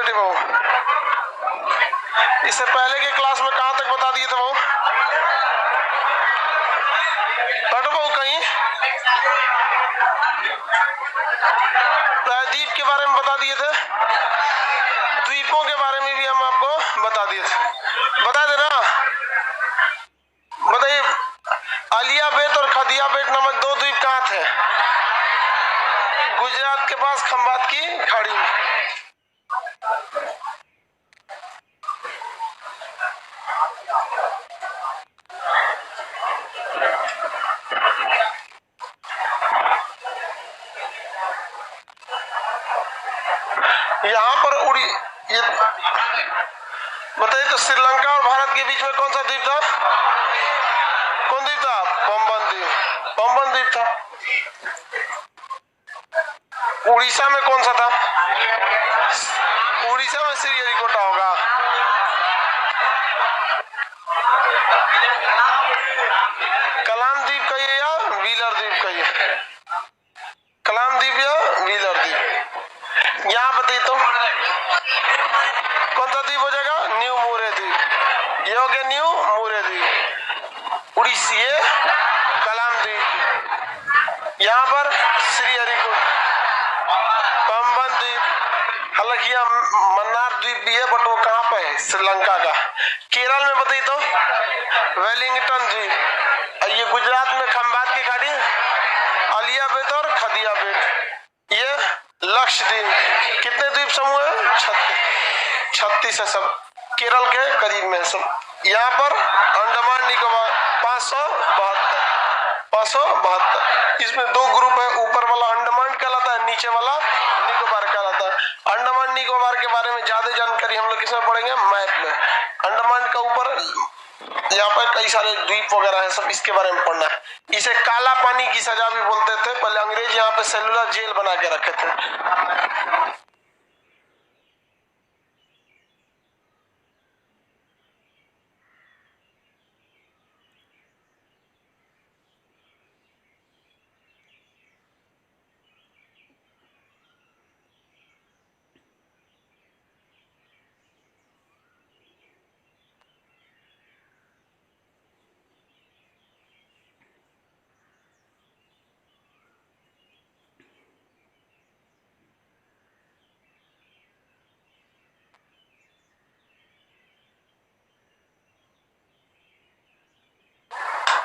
बेटे बहू? इससे पहले के क्लास में कहां तक बता दिए थे बहू? बेटे बहू कहीं प्रायद्वीप के बारे में बता दिए थे, द्वीपों के बारे में भी हम आपको बता दिए थे। बता देना। बताइए, आलिया बेट और खदिया बेट नामक दो द्वीप कहाँ थे? गुजरात के पास खंबात की खाड़ी में। यहाँ पर उड़ी ये बताइए तो श्रीलंका और भारत के बीच में कौन सा द्वीप था? कौन द्वीप था? पंबन द्वीप। पंबन द्वीप था। उड़ीसा में कौन सा था? उड़ीसा में श्रीहरिकोटा होगा। कलाम द्वीप कहिए या व्हीलर द्वीप कहिए? कलाम द्वीप या व्हीलर द्वीप? यहाँ बताइए तो कौन सा द्वीप हो जाएगा? न्यू मोरे द्वीप। ये हो गया न्यू मोरे द्वीप। उड़ीसी ये कलाम द्वीप। यहाँ पर श्रीहरिकोटा, पंबन द्वीप। हालांकि यहाँ मन्नार द्वीप भी है, बट वो कहाँ पे है? श्रीलंका का। केरल में बताइए तो वेलिंगटन द्वीप। ये गुजरात में खंबात की खाड़ी, आलिया बेट और खदिया बेट। ये लक्षद्वीप। कितने द्वीप समूह है? 36 है सब, केरल के करीब में सब। यहाँ पर अंडमान निकोबार 572। इसमें दो ग्रुप है, ऊपर वाला अंडमान कहलाता है, नीचे वाला निकोबार कहलाता है। अंडमान निकोबार के बारे में ज्यादा जानकारी हम लोग किसमें पढ़ेंगे? मैप में। अंडमान का ऊपर यहाँ पर कई सारे द्वीप वगैरह है, सब इसके बारे में पढ़ना है। इसे काला पानी की सजा भी बोलते थे पहले अंग्रेज, यहाँ पे सेलुलर जेल बना के रखे थे।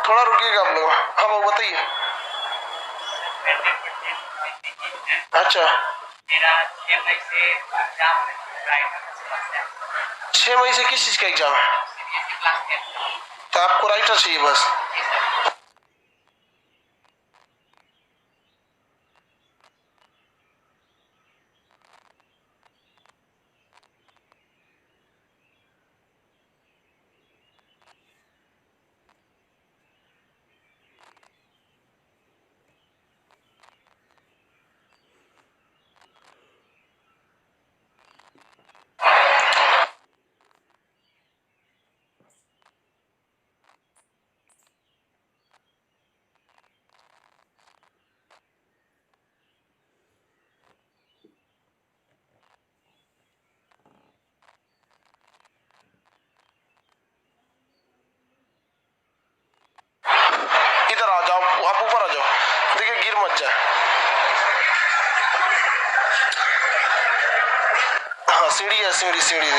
थोड़ा रुकिएगा आप लोग। हाँ वो बताइए। अच्छा, 6 मई से किस चीज का एग्जाम है? तो आपको राइटर चाहिए बस? इधर आ जाओ, आप ऊपर आ जाओ। देखिए गिर मत जाए। हाँ सीढ़ी है, सीढ़ी देखिए।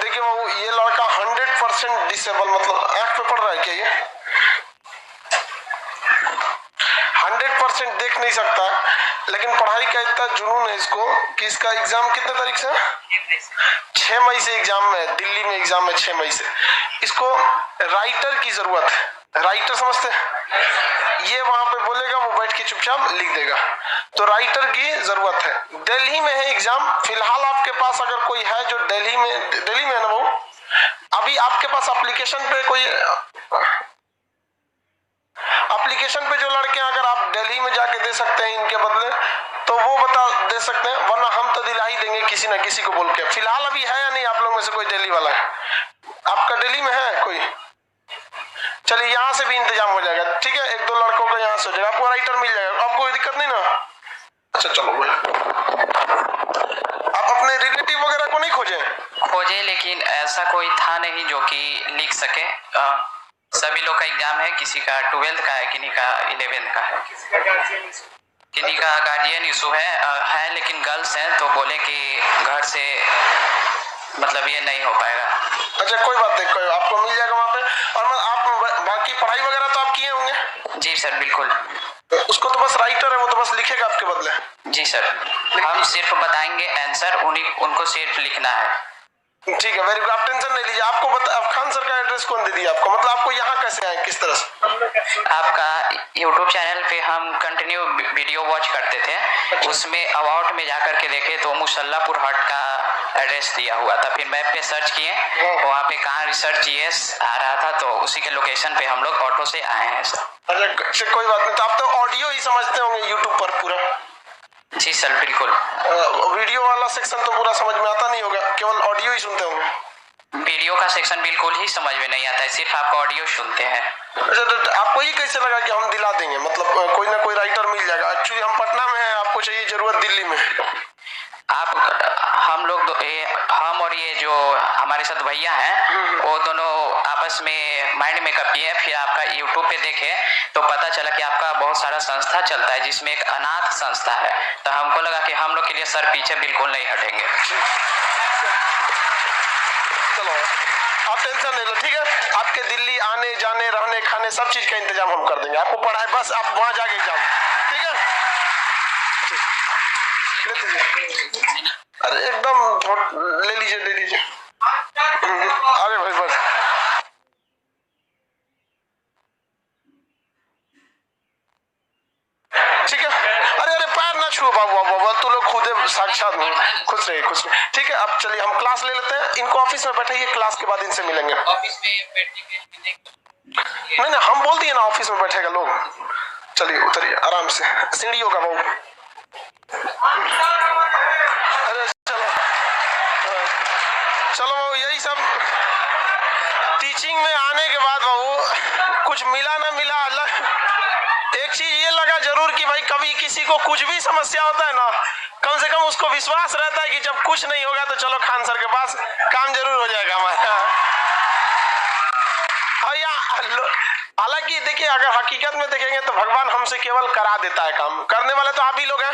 देखिए वो ये लड़का 100% डिसेबल, मतलब आंख पे पड़ रहा है क्या? ये 100% देख नहीं सकता है, लेकिन पढ़ाई का इतना जुनून है इसको कि इसका एग्जाम कितने तारीख से? 6 मई से एग्जाम में, दिल्ली में एग्जाम है 6 मई से। इसको राइटर की जरूरत है। राइटर समझते हैं? ये वहां पे बोलेगा, वो बैठ के चुपचाप लिख देगा। तो राइटर की जरूरत है। दिल्ली में है एग्जाम। फिलहाल आपके पास अगर कोई है जो दिल्ली में है ना, वो अभी आपके पास एप्लीकेशन पे कोई एप्लीकेशन पे जो लड़के अगर आप दिल्ली में जाके दे सकते हैं इनके बदले, तो वो बता दे सकते हैं, वरना हम तो दिला ही देंगे किसी ना किसी को बोल के। फिलहाल अभी है या नहीं आप लोग में से कोई दिल्ली वाला? है आपका दिल्ली में है कोई? चलिए यहाँ से भी इंतजाम हो जाएगा, ठीक है। 1-2 लड़कों का यहाँ से हो जाएगा, आपको राइटर मिल जाएगा। आपको कोई दिक्कत नहीं ना? अच्छा चलो भाई। अपने रिलेटिव वगैरह को नहीं खोजे? खोजे, लेकिन ऐसा कोई था नहीं जो कि लिख सके। सभी लोग का एग्जाम है, किसी का 12th का है, किसी का 11th का है, किसी का गार्जियन इशू है, लेकिन गर्ल्स हैं तो बोले कि घर से मतलब ये नहीं हो पाएगा। अच्छा कोई बात नहीं, कोई आपको मिल जाएगा वहाँ पे। और आप बाकी पढ़ाई वगैरह तो आप किए होंगे? जी सर बिल्कुल। उसको तो बस राइटर है, वो तो बस लिखेगा आपके बदले। जी सर, हम सिर्फ बताएंगे आंसर, उनको सिर्फ लिखना है। ठीक है, वेरी गुड, आप टेंशन नहीं लीजिए। आपको अब खान सर का एड्रेस कौन दे दिया आपको, मतलब आपको यहाँ कैसे आए, किस तरह से? आपका YouTube चैनल पे हम कंटिन्यू वीडियो वॉच करते थे। अच्छा। उसमें अबाउट में जाकर के देखे तो मुसल्लापुर हाट का एड्रेस दिया हुआ था, फिर मैप पे सर्च किए, वहाँ पे कहाँ रिसर्च GS आ रहा था, तो उसी के लोकेशन पे हम लोग ऑटो से आए हैं सर। अच्छा कोई बात नहीं, तो आप तो ऑडियो ही समझते होंगे यूट्यूब पर पूरा? जी सर बिल्कुल। वीडियो वाला सेक्शन तो पूरा समझ में आता नहीं होगा, केवल ऑडियो ही सुनते होंगे? वीडियो का सेक्शन बिल्कुल ही समझ में नहीं आता है, सिर्फ आपका ऑडियो सुनते हैं। अच्छा तो आपको ये कैसे लगा कि हम दिला देंगे, मतलब कोई ना कोई राइटर मिल जाएगा? एक्चुअली हम पटना में हैं, आपको चाहिए जरूरत दिल्ली में। हम और ये जो हमारे साथ भैया हैं वो दोनों आपस में माइंड मेकअप किए, फिर आपका यूट्यूब पे देखे तो पता चला कि आपका बहुत सारा संस्था चलता है जिसमें एक अनाथ संस्था है, तो हमको लगा कि हम लोग के लिए सर पीछे बिल्कुल नहीं हटेंगे। चलो आप टेंशन नहीं लो, ठीक है, आपके दिल्ली आने जाने रहने खाने सब चीज का इंतजाम हम कर देंगे, आपको पढ़ाए बस आप वहां जाके एग्जाम, ठीक है? अरे एकदम ले लीजिए अरे भाई बस ठीक है। अरे पैर ना छुओ बाबू, तू लोग खुद साक्षात खुश रहे। ठीक है, अब चलिए हम क्लास ले लेते हैं, इनको ऑफिस में बैठाइए, क्लास के बाद इनसे मिलेंगे। ऑफिस में नहीं हम बोल दिए ना ऑफिस में बैठेगा लोग। चलिए उतरिए आराम से, सीढ़ियों का बाबू। अरे चलो बाबू, यही सब टीचिंग में आने के बाद बाबू कुछ मिला ना मिला, अल्लाह एक चीज ये लगा जरूर कि भाई कभी किसी को कुछ भी समस्या होता है ना, कम से कम उसको विश्वास रहता है कि जब कुछ नहीं होगा तो चलो खान सर के पास काम जरूर हो जाएगा हमारा। हालांकि देखिए अगर हकीकत में देखेंगे तो भगवान हमसे केवल करा देता है काम, करने वाले तो आप ही लोग हैं,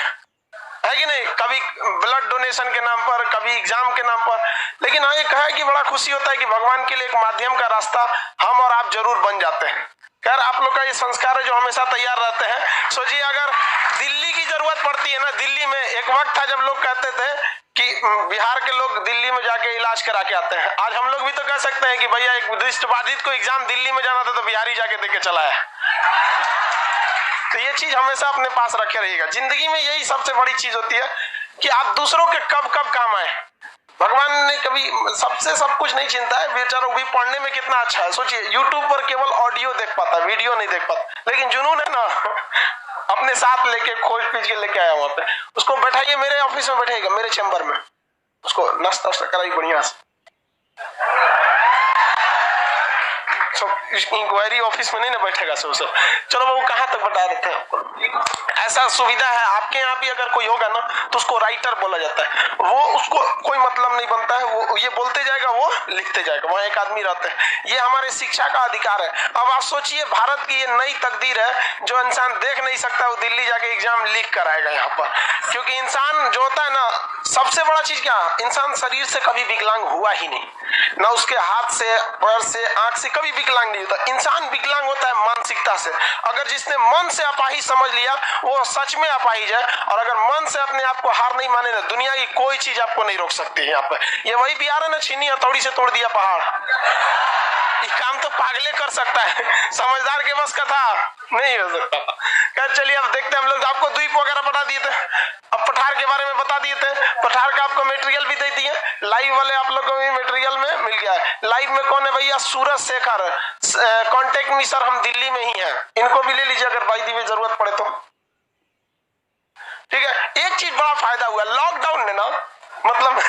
है कि नहीं? कभी ब्लड डोनेशन के नाम पर, कभी एग्जाम के नाम पर, लेकिन हाँ ये कहा है कि बड़ा खुशी होता है कि भगवान के लिए एक माध्यम का रास्ता हम और आप जरूर बन जाते हैं। खैर आप लोग का ये संस्कार है जो हमेशा तैयार रहते हैं। सोचिए अगर दिल्ली की जरूरत पड़ती है ना, दिल्ली में एक वक्त था जब लोग कहते थे कि बिहार के लोग दिल्ली में जाके इलाज करा के आते हैं, आज हम लोग भी तो कह सकते हैं कि भैया एक दृष्टिबाधित को एग्जाम दिल्ली में जाना था तो बिहारी जाके देके चला है। तो ये चीज हमेशा अपने पास रखे रहिएगा। जिंदगी में यही सबसे बड़ी चीज होती है कि आप दूसरों के कब काम आए। भगवान ने कभी सबसे सब कुछ नहीं चिंता है, बेचारों भी पढ़ने में कितना अच्छा है। सोचिए यूट्यूब पर केवल ऑडियो देख पाता, वीडियो नहीं देख पाता, लेकिन जुनून है ना अपने साथ लेके खोज पीछ के लेके आया वहां पे। उसको बैठाइए मेरे ऑफिस में, बैठेगा मेरे चैम्बर में, उसको नाश्ता कराई बढ़िया से। इंक्वायरी ऑफिस में नहीं ना बैठेगा सब। चलो वो कहाँ तक बता देते हैं आपको। ऐसा सुविधा है आपके यहाँ भी, अगर कोई होगा ना तो उसको राइटर बोला जाता है। वो उसको कोई मतलब नहीं बनता है, वो ये बोलते जाएगा, वो लिखते जाएगा, वहाँ एक आदमी रहते हैं। ये हमारे शिक्षा का अधिकार है। अब आप सोचिए भारत की ये नई तकदीर है, जो इंसान देख नहीं सकता वो दिल्ली जाके एग्जाम लिख कर आएगा यहाँ पर। क्योंकि इंसान जो होता है ना, सबसे बड़ा चीज क्या, इंसान शरीर से कभी विकलांग हुआ ही नहीं, ना उसके हाथ से, पैर से, आंख से कभी विकलांग नहीं होता। इंसान विकलांग होता है मानसिकता से। अगर जिसने मन से अपाहिज समझ लिया वो सच में अपाहिज है, और अगर मन से अपने आप को हार नहीं माने ना, दुनिया की कोई चीज आपको नहीं रोक सकती है। यहाँ पे ये वही बिहार है ना, छीनी हथौड़ी से तोड़ दिया पहाड़। ये काम तो पागले कर सकता है, समझदार के बस का था नहीं हो सकता। खैर चलिए अब देखते हैं हम लोग। आपको द्वीप वगैरह बता दिए थे, अब पठार के बारे में बता दिए थे। पठार का आपको मटेरियल भी दे दिए, लाइव वाले आप लोगों को भी मटेरियल में मिल गया है। लाइव में कौन है भैया? सूरज शेखर, कांटेक्ट मी सर, हम दिल्ली में ही हैं। इनको भी ले लीजिए अगर बाई दी में जरूरत पड़े तो। ठीक है, एक चीज बड़ा फायदा हुआ लॉकडाउन ने ना, मतलब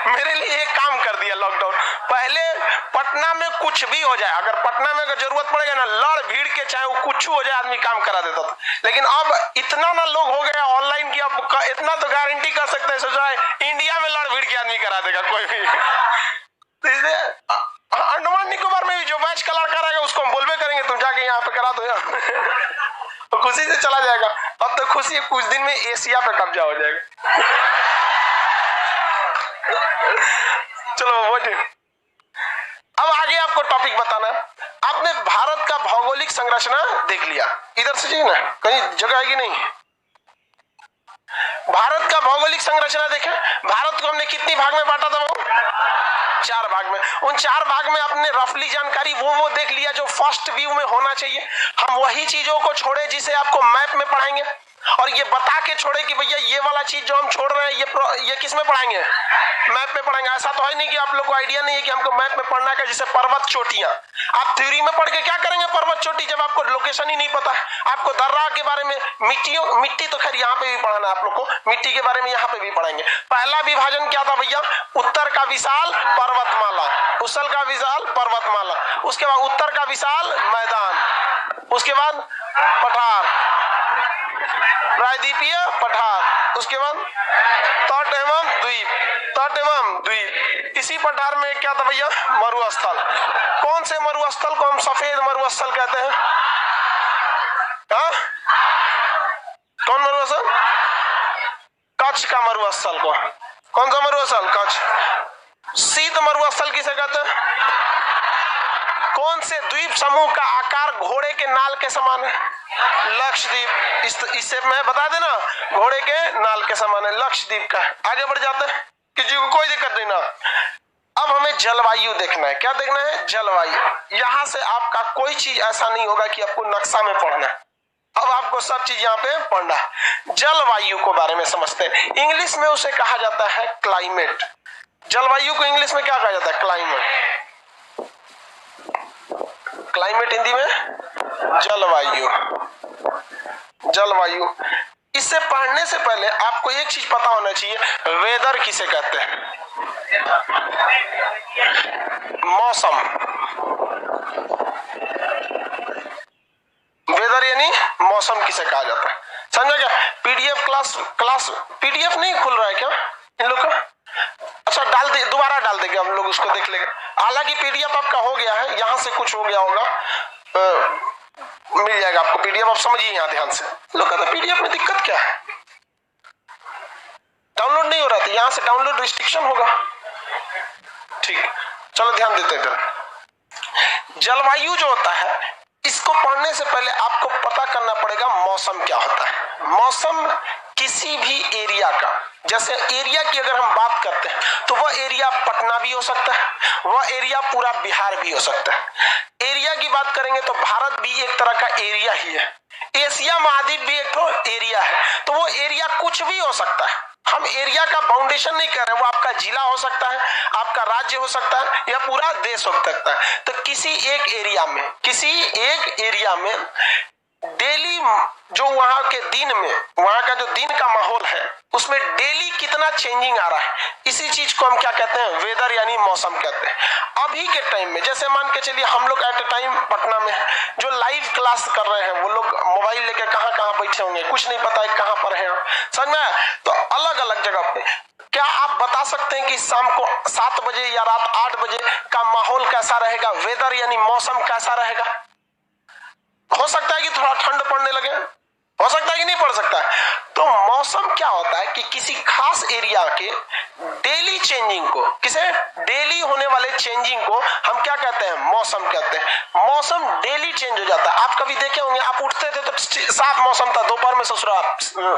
मेरे लिए एक काम कर दिया लॉकडाउन। पहले पटना में कुछ भी हो जाए, अगर पटना में अगर जरूरत पड़ेगा ना, लड़ भीड़ के चाहे वो कुछ हो जाए, आदमी काम करा देता था। लेकिन अब इतना ना लोग हो गया ऑनलाइन की, अब इतना तो गारंटी कर सकते हैं, सोचा इंडिया में लड़ भीड़ के आदमी करा देगा कोई भी। तो इसलिए अंडमान निकोबार में भी जो बैच का लड़का रहेगा उसको हम बोलबे करेंगे तुम जाके यहाँ पे करा दो यार। तो खुशी से चला जाएगा। अब तो खुशी है, कुछ दिन में एशिया पे कब्जा हो जाएगा। चलो बोलिए, अब आगे आपको टॉपिक बताना है। आपने भारत का भौगोलिक संरचना देख लिया, इधर से चाहिए ना, कहीं जगह है कि नहीं? भारत का भौगोलिक संरचना देखें। भारत को हमने कितनी भाग में बांटा था? 4 भाग में। उन 4 भाग में आपने रफली जानकारी वो देख लिया जो फर्स्ट व्यू में होना चाहिए। हम वही चीजों को छोड़े जिसे आपको मैप में पढ़ाएंगे, और ये बता के छोड़े कि भैया ये वाला चीज जो हम छोड़ रहे हैं ये किस में पढ़ाएंगे? मैप में पढ़ाएंगे। ऐसा तो है नहीं कि आप लोग को आइडिया नहीं है कि हमको मैप में पढ़ना है। जैसे पर्वत चोटियां, आप थ्योरी में पढ़ के क्या करेंगे पर्वत चोटी, जब आपको लोकेशन ही नहीं पता है। आपको दर्रा के बारे में, मिट्टी तो खैर यहाँ पे भी पढ़ाना है आप लोग को, मिट्टी के बारे में यहाँ पे भी पढ़ाएंगे। पहला विभाजन क्या था भैया? उत्तर का विशाल पर्वतमाला, उत्तर का विशाल पर्वतमाला, उसके बाद उत्तर का विशाल मैदान, उसके बाद पठार, प्रायद्वीपीय पठार, उसके बाद तट एवं द्वीप, तट एवं द्वीप। इसी पठार में क्या था भैया? मरुस्थल। कौन से मरुस्थल को हम सफेद मरुस्थल कहते हैं? हाँ? कौन मरुस्थल? कच्छ का मरुस्थल को। कौन सा मरुस्थल? कच्छ। शीत मरुस्थल किसे कहते हैं? कौन से द्वीप समूह का आकार घोड़े के नाल के समान है? लक्षद्वीप। इससे मैं बता देना, घोड़े के नाल के समान है, लक्षद्वीप का। आगे बढ़ जाते हैं, किसी को कोई दिक्कत नहीं ना। अब हमें जलवायु देखना है। क्या देखना है? जलवायु। यहां से आपका कोई चीज ऐसा नहीं होगा कि आपको नक्शा में पढ़ना है। अब आपको सब चीज यहाँ पे पढ़ना है। जलवायु को बारे में समझते हैं। इंग्लिश में उसे कहा जाता है क्लाइमेट। जलवायु को इंग्लिश में क्या कहा जाता है? क्लाइमेट। क्लाइमेट हिंदी में जलवायु। जलवायु। इससे पढ़ने से पहले आपको एक चीज पता होना चाहिए, वेदर किसे कहते हैं? मौसम। वेदर यानी मौसम किसे कहा जाता है? समझा क्या? पीडीएफ क्लास पीडीएफ नहीं खुल रहा है क्या इन लोग का? अच्छा डाल दे, दोबारा डाल देंगे हम लोग, उसको देख लेंगे। हालांकि पीडीएफ आपका हो गया है, यहां से कुछ हो गया होगा, मिल जाएगा आपको पीडीएफ। आप समझिए यहाँ ध्यान से। लोग कहते पीडीएफ में दिक्कत क्या है? डाउनलोड नहीं हो रहा था, यहां से डाउनलोड रिस्ट्रिक्शन होगा। ठीक, चलो ध्यान देते हैं। जलवायु जो होता है, इसको पढ़ने से पहले आपको पता करना पड़ेगा मौसम क्या होता है। मौसम किसी भी एरिया का, जैसे एरिया की अगर हम बात करते हैं तो वह एरिया पटना भी हो सकता है, वह एरिया पूरा बिहार भी हो सकता है। एरिया की बात करेंगे तो भारत भी एक तरह का एरिया ही है, एशिया महाद्वीप भी एक तो एरिया है। तो वो एरिया कुछ भी हो सकता है। हम एरिया का बाउंडेशन नहीं कर रहे, वो आपका जिला हो सकता है, आपका राज्य हो सकता है, या पूरा देश हो सकता है। तो किसी एक एरिया में डेली जो वहां के दिन में, वहां का जो दिन का माहौल है, उसमें डेली कितना चेंजिंग आ रहा है, इसी चीज को हम क्या कहते हैं? वेदर यानी मौसम कहते हैं। अभी के टाइम में जैसे मान के चलिए हम लोग एट ए टाइम पटना में है, जो लाइव क्लास कर रहे हैं वो लोग मोबाइल लेके कहाँ बैठे होंगे, कुछ नहीं पता है कहाँ पर है, समझ में? तो अलग अलग जगह पे क्या आप बता सकते हैं कि शाम को 7 बजे या रात 8 बजे का माहौल कैसा रहेगा? वेदर यानी मौसम कैसा रहेगा? हो सकता है कि थोड़ा ठंड पड़ने लगे, हो सकता है कि नहीं पड़ सकता है। तो मौसम क्या होता है कि किसी खास एरिया के डेली चेंजिंग को, किसे डेली होने वाले चेंजिंग को हम क्या कहते हैं? मौसम कहते हैं। मौसम डेली चेंज हो जाता है। आप कभी देखे होंगे, आप उठते थे तो साफ मौसम था, दोपहर में ससुराल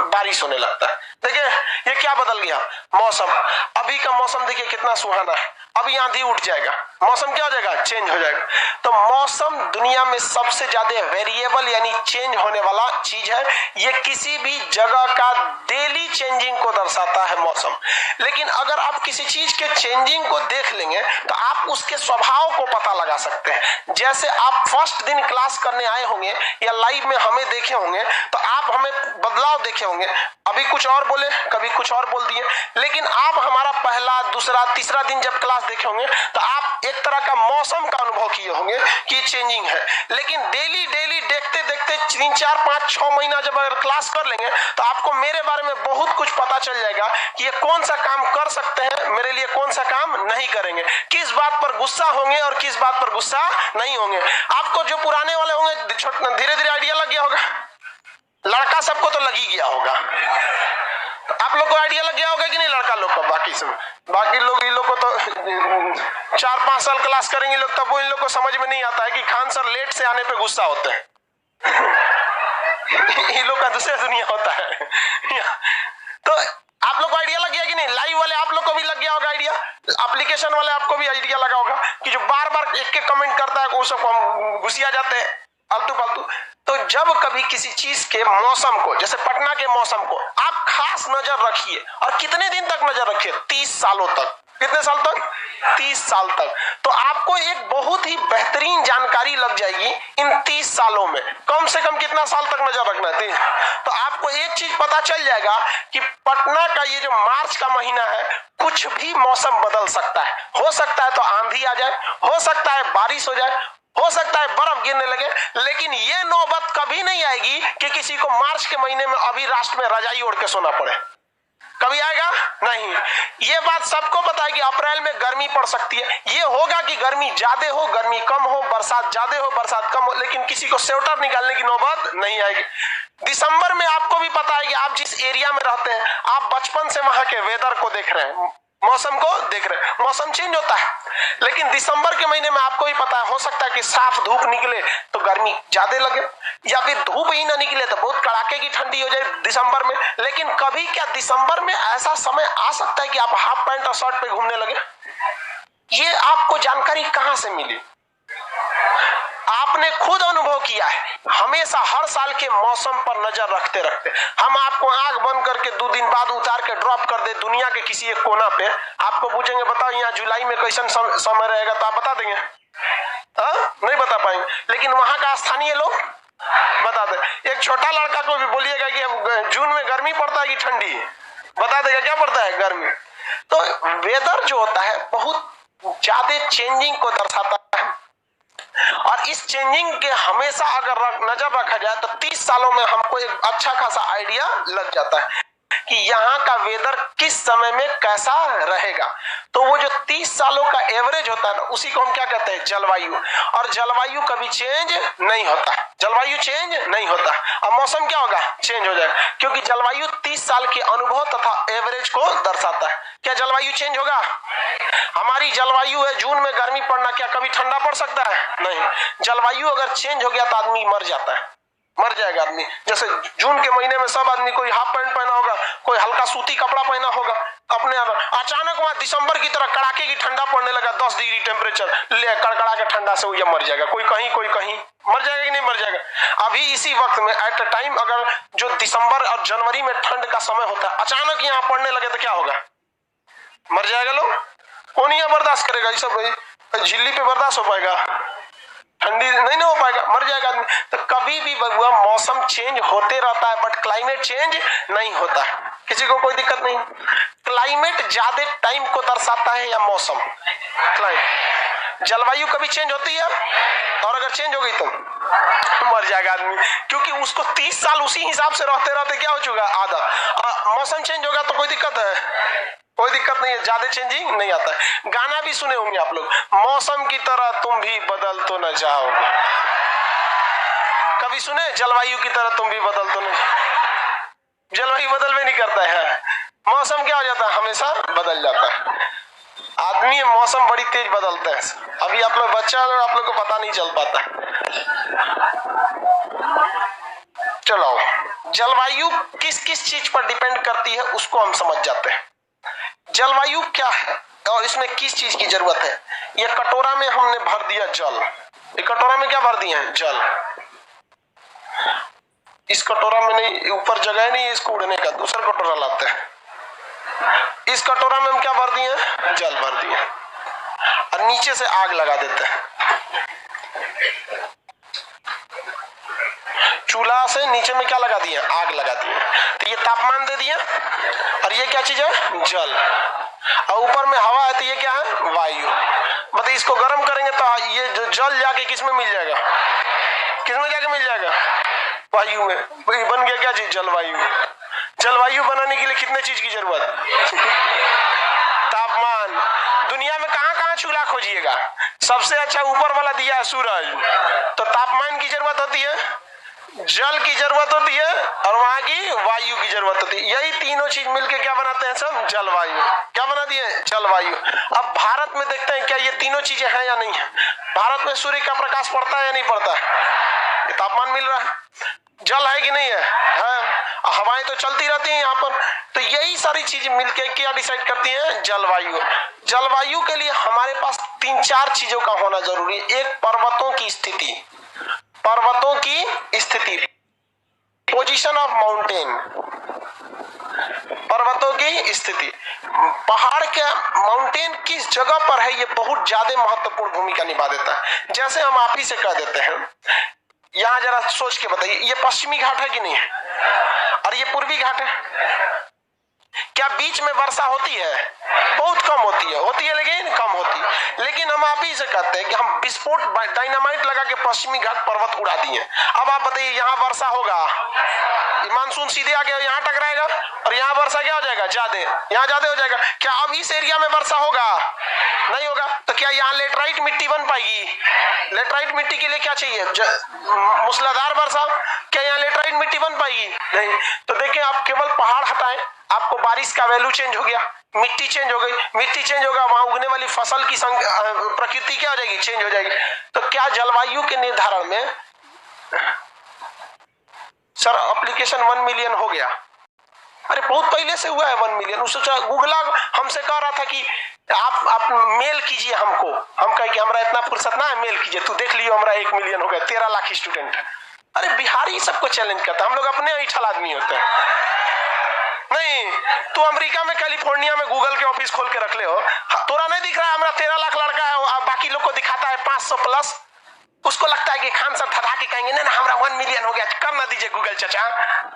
बारिश होने लगता है। देखिए ये क्या बदल गया मौसम। अभी का मौसम देखिए कितना सुहाना है, अभी आंधी उठ जाएगा, मौसम क्या हो जाएगा? चेंज हो जाएगा। तो मौसम दुनिया में सबसे ज्यादा वेरिएबल यानी चेंज होने वाला चीज है। ये किसी भी जगह का डेली चेंजिंग को दर्शाता है मौसम। लेकिन अगर आप किसी चीज के चेंजिंग को देख लेंगे तो आप उसके स्वभाव को पता लगा सकते हैं। जैसे आप फर्स्ट दिन क्लास करने आए होंगे या लाइव में हमें देखे होंगे तो आप हमें बदलाव देखे होंगे। अभी कुछ और बोले, कभी कुछ और बोल दिए। लेकिन आप हमारा पहला, दूसरा, तीसरा दिन जब क्लास देखे होंगे तो आप एक तरह का मौसम का अनुभव किए होंगे कि चेंजिंग है। लेकिन डेली डेली देखते देखते 3, 4, 5, 6 महीना जब अगर क्लास कर लेंगे तो आपको मेरे बारे में बहुत कुछ पता चल जाएगा कि ये कौन सा काम कर सकते हैं मेरे लिए, कौन सा काम नहीं करेंगे, किस बात पर गुस्सा होंगे और किस बात पर गुस्सा नहीं होंगे। आपको जो पुराने वाले होंगे धीरे धीरे आइडिया लग गया होगा, लड़का सबको तो लग ही गया होगा। आप लोग को आइडिया लग गया होगा कि नहीं लड़का लोग को? बाकी लोग इन लोग को तो 4-5 साल क्लास करेंगे लोग, तब वो इन लोग को समझ में नहीं आता है कि खान सर लेट से आने पे गुस्सा होते हैं। इन लोग का दूसरा दुनिया होता है। तो आप लोग को आइडिया लग गया कि नहीं? लाइव वाले आप लोग को भी लग गया होगा आइडिया, एप्लीकेशन वाले आपको भी आइडिया लगा होगा कि जो बार बार एक कमेंट करता है वो सब हम घुसिया जाते हैं आलतू फालतू। तो जब कभी किसी चीज के मौसम को, जैसे पटना के मौसम को आप खास नजर रखिए, और कितने दिन तक नजर रखिए? 30 सालों तक। कितने साल तक? 30 साल तक। तो आपको एक बहुत ही बेहतरीन जानकारी लग जाएगी इन 30 सालों में। कम से कम कितना साल तक नजर रखना है? तो आपको एक चीज पता चल जाएगा कि पटना का ये जो मार्च का महीना है, कुछ भी मौसम बदल सकता है। हो सकता है तो आंधी आ जाए, हो सकता है बारिश हो जाए, हो सकता है बर्फ गिरने लगे, लेकिन ये नौबत कभी नहीं आएगी कि किसी को मार्च के महीने में अभी राष्ट्र में रजाई ओढ़ के सोना पड़े। कभी आएगा? नहीं। ये बात सबको पता है कि अप्रैल में गर्मी पड़ सकती है। ये होगा कि गर्मी ज्यादा हो, गर्मी कम हो, बरसात ज्यादा हो, बरसात कम हो, लेकिन किसी को स्वेटर निकालने की नौबत नहीं आएगी। दिसंबर में आपको भी पता है कि आप जिस एरिया में रहते हैं, आप बचपन से वहां के वेदर को देख रहे हैं, मौसम को देख रहे हैं। मौसम चेंज होता है, लेकिन दिसंबर के महीने में आपको भी पता है, हो सकता है कि साफ धूप निकले तो गर्मी ज्यादा लगे, या फिर धूप ही ना निकले तो बहुत कड़ाके की ठंडी हो जाए दिसंबर में। लेकिन कभी क्या दिसंबर में ऐसा समय आ सकता है कि आप हाफ पैंट और शर्ट पे घूमने लगे? ये आपको जानकारी कहां से मिली? आपने खुद अनुभव किया है। हमेशा हर साल के मौसम पर नजर रखते रखते हम आपको आंख बंद करके 2 दिन बाद उतार के ड्रॉप कर दे दुनिया के किसी एक कोना पे, आपको पूछेंगे बताओ यहाँ जुलाई में कैसन समय रहेगा, तो आप बता देंगे? नहीं बता पाएंगे। लेकिन वहां का स्थानीय लोग बता दे। एक छोटा लड़का को भी बोलिएगा कि जून में गर्मी पड़ता है कि ठंडी, बता देगा क्या पड़ता है? गर्मी। तो वेदर जो होता है बहुत ज्यादा चेंजिंग को दर्शाता है, और इस चेंजिंग के हमेशा अगर नजर रखा जाए तो 30 सालों में हमको एक अच्छा खासा आइडिया लग जाता है कि यहाँ का वेदर किस समय में कैसा रहेगा। तो वो जो 30 सालों का एवरेज होता है ना, उसी को हम क्या कहते हैं? जलवायु। और जलवायु कभी चेंज नहीं होता, जलवायु चेंज नहीं होता। अब मौसम क्या होगा? चेंज हो जाएगा, क्योंकि जलवायु 30 साल के अनुभव तथा एवरेज को दर्शाता है। क्या जलवायु चेंज होगा? हमारी जलवायु है जून में गर्मी पड़ना, क्या कभी ठंडा पड़ सकता है? नहीं। जलवायु अगर चेंज हो गया तो आदमी मर जाता है, मर जाएगा आदमी। जैसे जून के महीने में सब आदमी कोई हाफ पैंट पहना होगा, कोई हल्का सूती कपड़ा पहना होगा, अपने अचानक वहां दिसंबर की तरह कड़ाके की ठंडा पड़ने लगा, 10 डिग्री टेम्परेचर, ले कड़कड़ा के ठंडा से वो मर जाएगा। कोई कहीं मर जाएगा कि नहीं मर जाएगा? अभी इसी वक्त में एट अ टाइम अगर जो दिसंबर और जनवरी में ठंड का समय होता है, अचानक यहाँ पड़ने लगे तो क्या होगा? मर जाएगा लोग। कौन यहाँ बर्दाश्त करेगा? ये सब झिल्ली पे बर्दाश्त हो पाएगा? ठंडी नहीं हो पाएगा, मर जाएगा आदमी। तो कभी भी वह मौसम चेंज होते रहता है, बट क्लाइमेट चेंज नहीं होता है। किसी को कोई दिक्कत नहीं। क्लाइमेट ज्यादा टाइम को दर्शाता है या मौसम? क्लाइमेट। जलवायु कभी चेंज होती है, और अगर चेंज हो गई तो मर जाएगा आदमी, क्योंकि उसको 30 साल उसी हिसाब से रहते रहते क्या हो चुका? आधा। मौसम चेंज होगा तो कोई दिक्कत है? कोई दिक्कत नहीं है, ज्यादा चेंजिंग नहीं आता है। गाना भी सुने होंगे आप लोग, मौसम की तरह तुम भी बदल तो न जाओगे। कभी सुने? जलवायु की तरह तुम भी बदल तो नहीं। जलवायु बदल भी नहीं करता है, मौसम क्या हो जाता है? हमेशा बदल जाता है। आदमी मौसम बड़ी तेज बदलते हैं। अभी आप लोग बच्चा और आप लोग को पता नहीं चल पाता। चलो, जलवायु किस किस चीज पर डिपेंड करती है उसको हम समझ जाते हैं। जलवायु क्या है और इसमें किस चीज की जरूरत है? ये कटोरा में हमने भर दिया जल। ये कटोरा में क्या भर दिए हैं? जल। इस कटोरा में नहीं, ऊपर जगह नहीं इसको उड़ने का, दूसरा कटोरा लाते हैं। इस कटोरा में हम क्या भर दिए? जल भर दिए, और नीचे से आग लगा देते हैं। चूल्हा से नीचे में क्या लगा दिए, आग लगा दिए, तो ये तापमान दे दिए, और ये क्या चीज है, जल, और ऊपर में हवा है, तो ये क्या है, वायु। मतलब इसको गर्म करेंगे तो ये जो जल जाके किस में मिल जाएगा, किस में जाके मिल जाएगा, वायु में। बन गया क्या चीज, जलवायु। जलवायु बनाने के लिए कितने चीज की जरूरत, तापमान। दुनिया में कहां कहां चूल्हा खोजिएगा, सबसे अच्छा ऊपर वाला दिया है सूरज, तो तापमान की जरूरत होती है, जल की जरूरत होती है, और वहां की वायु की जरूरत होती है। यही तीनों चीज मिलके क्या बनाते हैं सब, जलवायु। क्या बना दिए, जलवायु। अब भारत में देखते हैं क्या ये तीनों चीजें हैं या नहीं है। भारत में सूर्य का प्रकाश पड़ता है या नहीं पड़ता है, तापमान मिल रहा है, जल है कि नहीं है, हवाएं तो चलती रहती हैं यहाँ पर। तो यही सारी चीजें मिलके क्या डिसाइड करती हैं, जलवायु। जलवायु के लिए हमारे पास 3-4 चीजों का होना जरूरी है। एक, पर्वतों की स्थिति, पर्वतों की स्थिति, पोजीशन ऑफ माउंटेन, पर्वतों की स्थिति, पहाड़ के माउंटेन किस जगह पर है, ये बहुत ज्यादा महत्वपूर्ण भूमिका निभा देता है। जैसे हम आप ही से कह देते हैं, यहां जरा सोच के बताइए, ये पश्चिमी घाट है कि नहीं है, और ये पूर्वी घाट है, क्या बीच में वर्षा होती है, बहुत कम होती है लेकिन कम होती है। लेकिन हम आप ही से कहते हैं कि हम विस्फोट डायनामाइट लगा के पश्चिमी घाट पर्वत उड़ा दिए। अब आप बताइए यहाँ वर्षा होगा, मानसून सीधे आके यहाँ टकराएगा, और यहाँ वर्षा क्या हो जाएगा, ज्यादा, यहाँ ज्यादा हो जाएगा। क्या अब इस एरिया में वर्षा होगा, नहीं होगा। तो क्या यहाँ लेटराइट मिट्टी बन पाएगी, लेटराइट मिट्टी के लिए क्या चाहिए, मूसलाधार वर्षा, क्या यहाँ लेटराइट मिट्टी बन पाएगी, नहीं। तो देखिए, आप केवल पहाड़ हटाएं, आपको बारिश का वैल्यू चेंज हो गया, मिट्टी चेंज हो गई, मिट्टी चेंज होगा, वहां उगने वाली फसल की प्रकृति क्या हो जाएगी, चेंज हो जाएगी। तो क्या जलवायु के निर्धारण में सर एप्लीकेशन 1 मिलियन हो गया, अरे बहुत पहले से हुआ है 1 मिलियन। उससे गूगला हमसे कह रहा था कि आप मेल कीजिए हमको, हम कहे कि हमारा इतना फुर्सत ना है, मेल कीजिए, तू देख लियो हमारा 1 मिलियन हो गया, 13 लाख स्टूडेंट। अरे बिहारी सबको चैलेंज करता है, हम लोग अपने ऐठल आदमी होते हैं। नहीं, तू अमेरिका में कैलिफोर्निया में गूगल के ऑफिस खोल के रख ले हो, तोरा नहीं दिख रहा है हमारा 13 लाख लड़का है, बाकी लोग को दिखाता है 500 प्लस, उसको लगता है कि खान सर धधा के कहेंगे ना हमारा 1 मिलियन हो गया, कर ना दीजिए गूगल चाचा,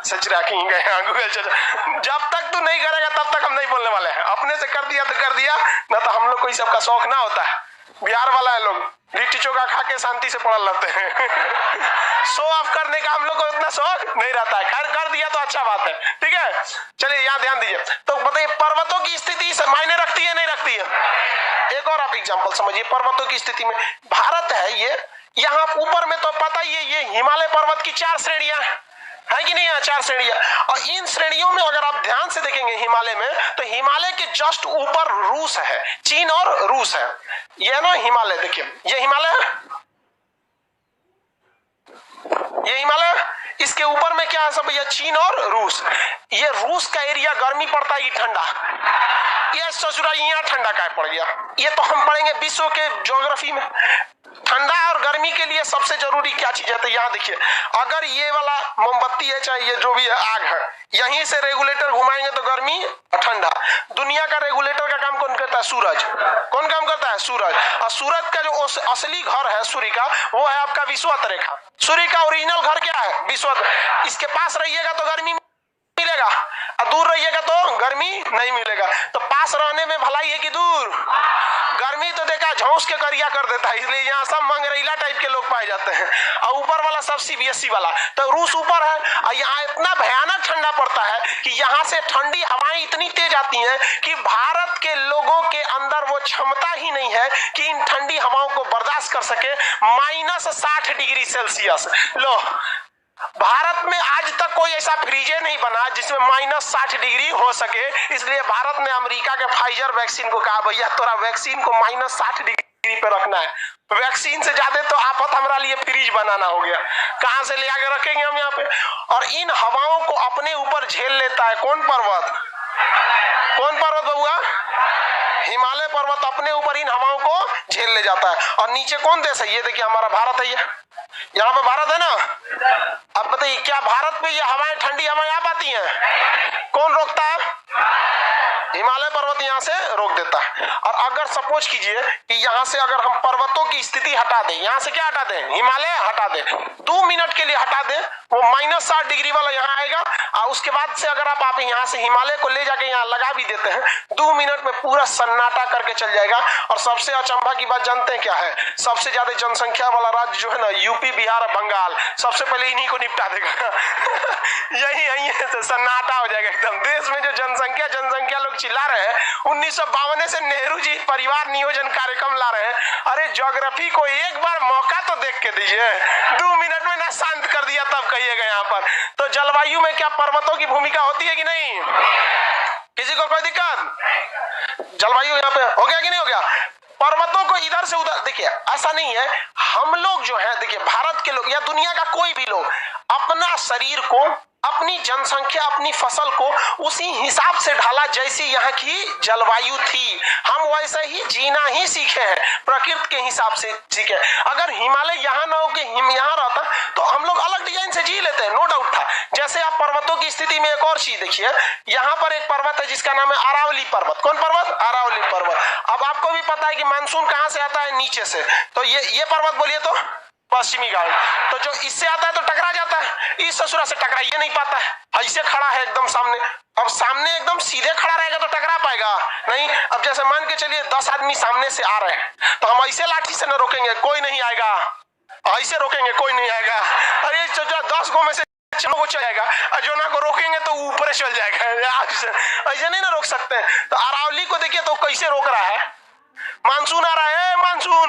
सच रखेंगे गूगल चाचा। जब तक तू नहीं करेगा तब तक हम नहीं बोलने वाले हैं, अपने से कर दिया तो कर दिया, ना तो हम लोग को इस सबका शौक ना होता है। बिहार वाला है लोग लिट्टी चोखा खा के शांति से पड़ल रहते हैं। शो ऑफ करने का हम लोग को इतना शौक नहीं रहता है, खैर कर दिया तो अच्छा बात है, ठीक है। चलिए यहाँ ध्यान दीजिए, तो बताइए पर्वतों की स्थिति मायने रखती है नहीं रखती है। एक और आप एग्जांपल समझिए, पर्वतों की स्थिति में भारत है, ये यहाँ ऊपर में तो पता ही है, ये हिमालय पर्वत की 4 श्रेणियां है कि नहीं है, 4 श्रेणियां। और इन श्रेणियों में अगर आप ध्यान से देखेंगे हिमालय में, तो हिमालय के जस्ट ऊपर रूस है, चीन और रूस है, ये ना हिमालय। देखिए ये हिमालय है, ये हिमालय, इसके ऊपर में क्या है सब, ये चीन और रूस। ये रूस का एरिया गर्मी पड़ता है, ठंडा, ये ससुरा यहाँ ठंडा क्या पड़ गया। ये तो हम पढ़ेंगे विश्व के ज्योग्राफी में, ठंडा और गर्मी के लिए सबसे जरूरी क्या चीज है। तो यहाँ देखिए, अगर ये वाला मोमबत्ती है, चाहे ये जो भी है आग है, यहीं से रेगुलेटर घुमाएंगे तो गर्मी और ठंडा। दुनिया का रेगुलेटर का काम कौन करता है, सूरज। कौन काम करता है, सूरज। और सूरज का जो असली घर है सूर्य का, वो है आपका विषुवत रेखा। सूर्य का ओरिजिनल घर क्या है, विषुवत। इसके पास रहिएगा तो गर्मी मिलेगा, और दूर रहिएगा तो गर्मी नहीं मिलेगा। तो पास रहने में भलाई है कि दूर, गर्मी तो देखा झोंस के करिया कर देता है, इसलिए यहाँ सब मंगरेला टाइप के लोग पाए जाते हैं, और ऊपर वाला सब सीबीएसई वाला। तो रूस ऊपर है, और यहाँ इतना भयानक ठंडा पड़ता है कि यहाँ से ठंडी हवाएं इतनी तेज आती हैं कि भारत के लोगों के अंदर वो क्षमता ही नहीं है कि इन ठंडी हवाओं को बर्दाश्त कर सके। -60 डिग्री सेल्सियस। लो, भारत में आज तक कोई ऐसा फ्रीजे नहीं बना जिसमें -60 डिग्री हो सके। इसलिए भारत ने अमेरिका के फाइजर वैक्सीन को कहा, भैया तोरा वैक्सीन को -60 डिग्री पे रखना है, वैक्सीन से ज्यादा तो आफत हमारा लिए फ्रीज बनाना हो गया, कहां से ले आके रखेंगे हम यहाँ पे। और इन हवाओं को अपने ऊपर झेल लेता है कौन पर्वत, कौन पर्वत बबुआ, हिमालय पर्वत अपने ऊपर इन हवाओं को झेल ले जाता है। और नीचे कौन देश है, ये देखिए हमारा भारत है, ये यहाँ पे भारत है ना। अब बताइए क्या भारत में ये हवाएं, ठंडी हवाएं आ पाती हैं, कौन रोकता है, हिमालय पर्वत यहाँ से रोक देता है। और अगर सपोज कीजिए कि यहाँ से अगर हम पर्वतों की स्थिति हटा दें, यहाँ से क्या हटा दें, हिमालय हटा दें, 2 मिनट के लिए हटा दें, वो -60 डिग्री वाला यहाँ आएगा। और उसके बाद से अगर आप यहाँ से हिमालय को ले जाके यहाँ लगा भी देते हैं, 2 मिनट में पूरा सन्नाटा करके चल जाएगा। और सबसे अचंभा की बात जानते हैं क्या है, सबसे ज्यादा जनसंख्या वाला राज्य जो है ना, यूपी, बिहार और बंगाल, सबसे पहले इन्हीं को निपटा देगा। यही है, तो सन्नाटा हो जाएगा एकदम। देश में जो जनसंख्या लोग चिल्ला रहे हैं, 1952 से नेहरू जी परिवार नियोजन कार्यक्रम ला रहे हैं। अरे ज्योग्राफी को एक बार मौका तो देख के दीजिए, 2 मिनट में ना शांत कर दिया तब कहिएगा यहाँ पर। तो जलवायु में क्या पर्वतों की भूमिका होती है कि नहीं? किसी को कोई दिक्कत? जलवायु यहाँ पे हो गया कि नहीं हो गया? पर्वतों को इधर से उधर, देखिए ऐसा नहीं है, हम लोग जो है, देखिए भारत के लोग या दुनिया का कोई भी लोग अपना शरीर को, अपनी जनसंख्या, अपनी फसल को उसी हिसाब से ढाला जैसी यहाँ की जलवायु थी। हम वैसे ही जीना ही सीखे हैं, प्रकृति के हिसाब से सीखे। अगर हिमालय यहाँ ना हो के यहाँ रहता तो हम लोग अलग डिजाइन से जी लेते हैं, नो डाउट था। जैसे आप पर्वतों की स्थिति में एक और चीज देखिए, यहाँ पर एक पर्वत है जिसका नाम है अरावली पर्वत। कौन पर्वत? अरावली पर्वत। अब आपको भी पता है कि मानसून कहाँ से आता है? नीचे से। तो ये पर्वत बोलिए तो पश्चिमी घाट। तो जो इससे आता है तो टकरा जाता है, इस ससुरा से टकरा ये नहीं पाता है, ऐसे खड़ा है एकदम सामने। अब सामने एकदम सीधे खड़ा रहेगा तो टकरा पाएगा नहीं। अब जैसे मान के चलिए 10 आदमी सामने से आ रहे हैं, तो हम ऐसे लाठी से न रोकेंगे, कोई नहीं आएगा, ऐसे रोकेंगे कोई नहीं आएगा। अरे 10 गो में से 6 को चल जाएगा, और जो ना को रोकेंगे तो ऊपर चल जाएगा। ऐसे नहीं ना रोक सकते। तो अरावली को देखिए तो कैसे रोक रहा है, मानसून आ रहा है, मानसून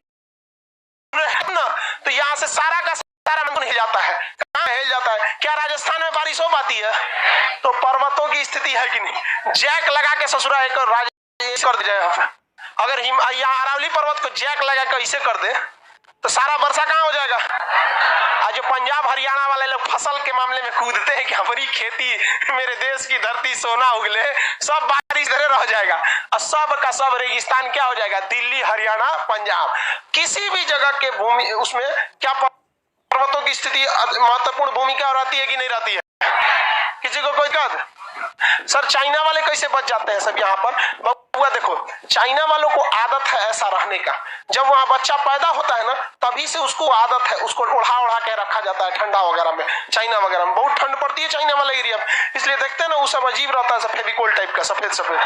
ना, तो यहाँ से सारा का सारा मानसून हिल जाता है। कहाँ हिल जाता है? क्या राजस्थान में बारिश हो पाती है? तो पर्वतों की स्थिति है कि नहीं? जैक लगा के ससुरा एक राजेश कर दिया। अगर यहाँ अरावली पर्वत को जैक लगा के इसे कर दे तो सारा वर्षा कहाँ हो जाएगा? आज जो पंजाब हरियाणा वाले लोग फसल के मामले में कूदते हैं कि हमारी खेती, मेरे देश की धरती सोना उगले, सब बारिश धरे रह जाएगा और सब का सब रेगिस्तान क्या हो जाएगा? दिल्ली, हरियाणा, पंजाब, किसी भी जगह के भूमि उसमें क्या पर्वतों की स्थिति महत्वपूर्ण भूमिका रहती है कि नहीं रहती है? किसी को कोई दिक्कत? सर चाइना वाले कैसे बच जाते हैं सब यहाँ पर? बबुआ देखो, चाइना वालों को आदत है ऐसा रहने का। जब वहां बच्चा पैदा होता है ना, तभी से उसको आदत है, उसको उड़ा के रखा जाता है ठंडा वगैरह में। चाइना वगैरह में बहुत ठंड पड़ती है चाइना वाले एरिया में, इसलिए देखते हैं ना वो सब अजीब रहता है, फेविकोल टाइप का सफेद सफेद।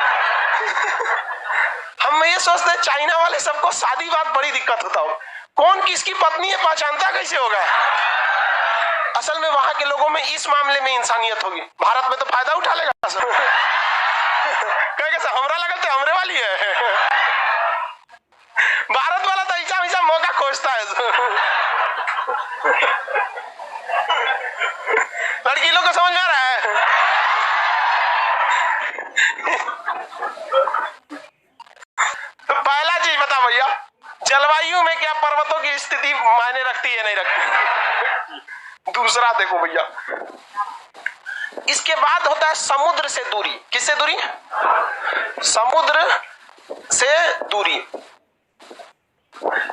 हम ये सोचते हैं चाइना वाले सबको शादी बात बड़ी दिक्कत होता हो, कौन किसकी पत्नी है पहचानता कैसे होगा? असल में वहां के लोगों में इस मामले में इंसानियत होगी, भारत में तो फायदा उठा लेगा सर। कहेगा सर हमरा लगल तो हमरे वाली है। भारत वाला तो ऐसा मौका खोजता है। लड़की लोग को समझ में आ रहा है? तो पहला चीज बता भैया, जलवायु में क्या पर्वतों की स्थिति मायने रखती है नहीं रखती? दूसरा देखो भैया, इसके बाद होता है समुद्र से दूरी। किससे दूरी? समुद्र से दूरी।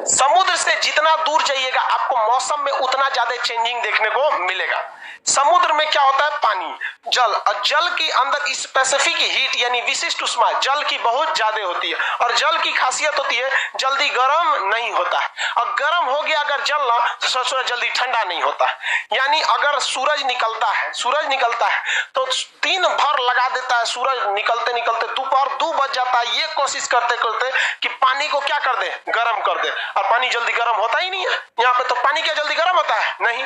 समुद्र से जितना दूर जाइएगा आपको मौसम में उतना ज्यादा चेंजिंग देखने को मिलेगा। समुद्र में क्या होता है? पानी, जल, और जल के अंदर स्पेसिफिक हीट यानी विशिष्ट उष्मा जल की बहुत ज्यादा होती है। और जल की खासियत होती है जल्दी गर्म नहीं होता है, और गर्म हो गया अगर जल ना तो जल्दी ठंडा नहीं होता है। यानी अगर सूरज निकलता है तो दिन भर लगा देता है, सूरज निकलते निकलते दोपहर 2 बज जाता है, ये कोशिश करते करते कि पानी को क्या कर दे? गर्म कर दे। और पानी जल्दी गर्म होता ही नहीं है यहाँ पे। तो पानी क्या जल्दी गर्म होता है? नहीं।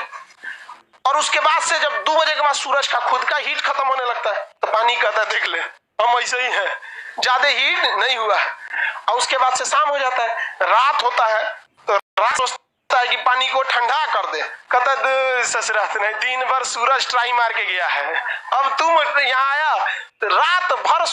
और उसके बाद से जब 2 बजे के बाद सूरज का खुद का हीट खत्म होने लगता है तो पानी कहता है देख ले हम ऐसे ही हैं, ज्यादा हीट नहीं हुआ है। और उसके बाद से शाम हो जाता है, रात होता है, तो रात सोचता है कि पानी को ठंडा कर दे, कहता है ससुरात नहीं, दिन भर सूरज ट्राई मार के गया है, अब तुम यहाँ आया तो रात भर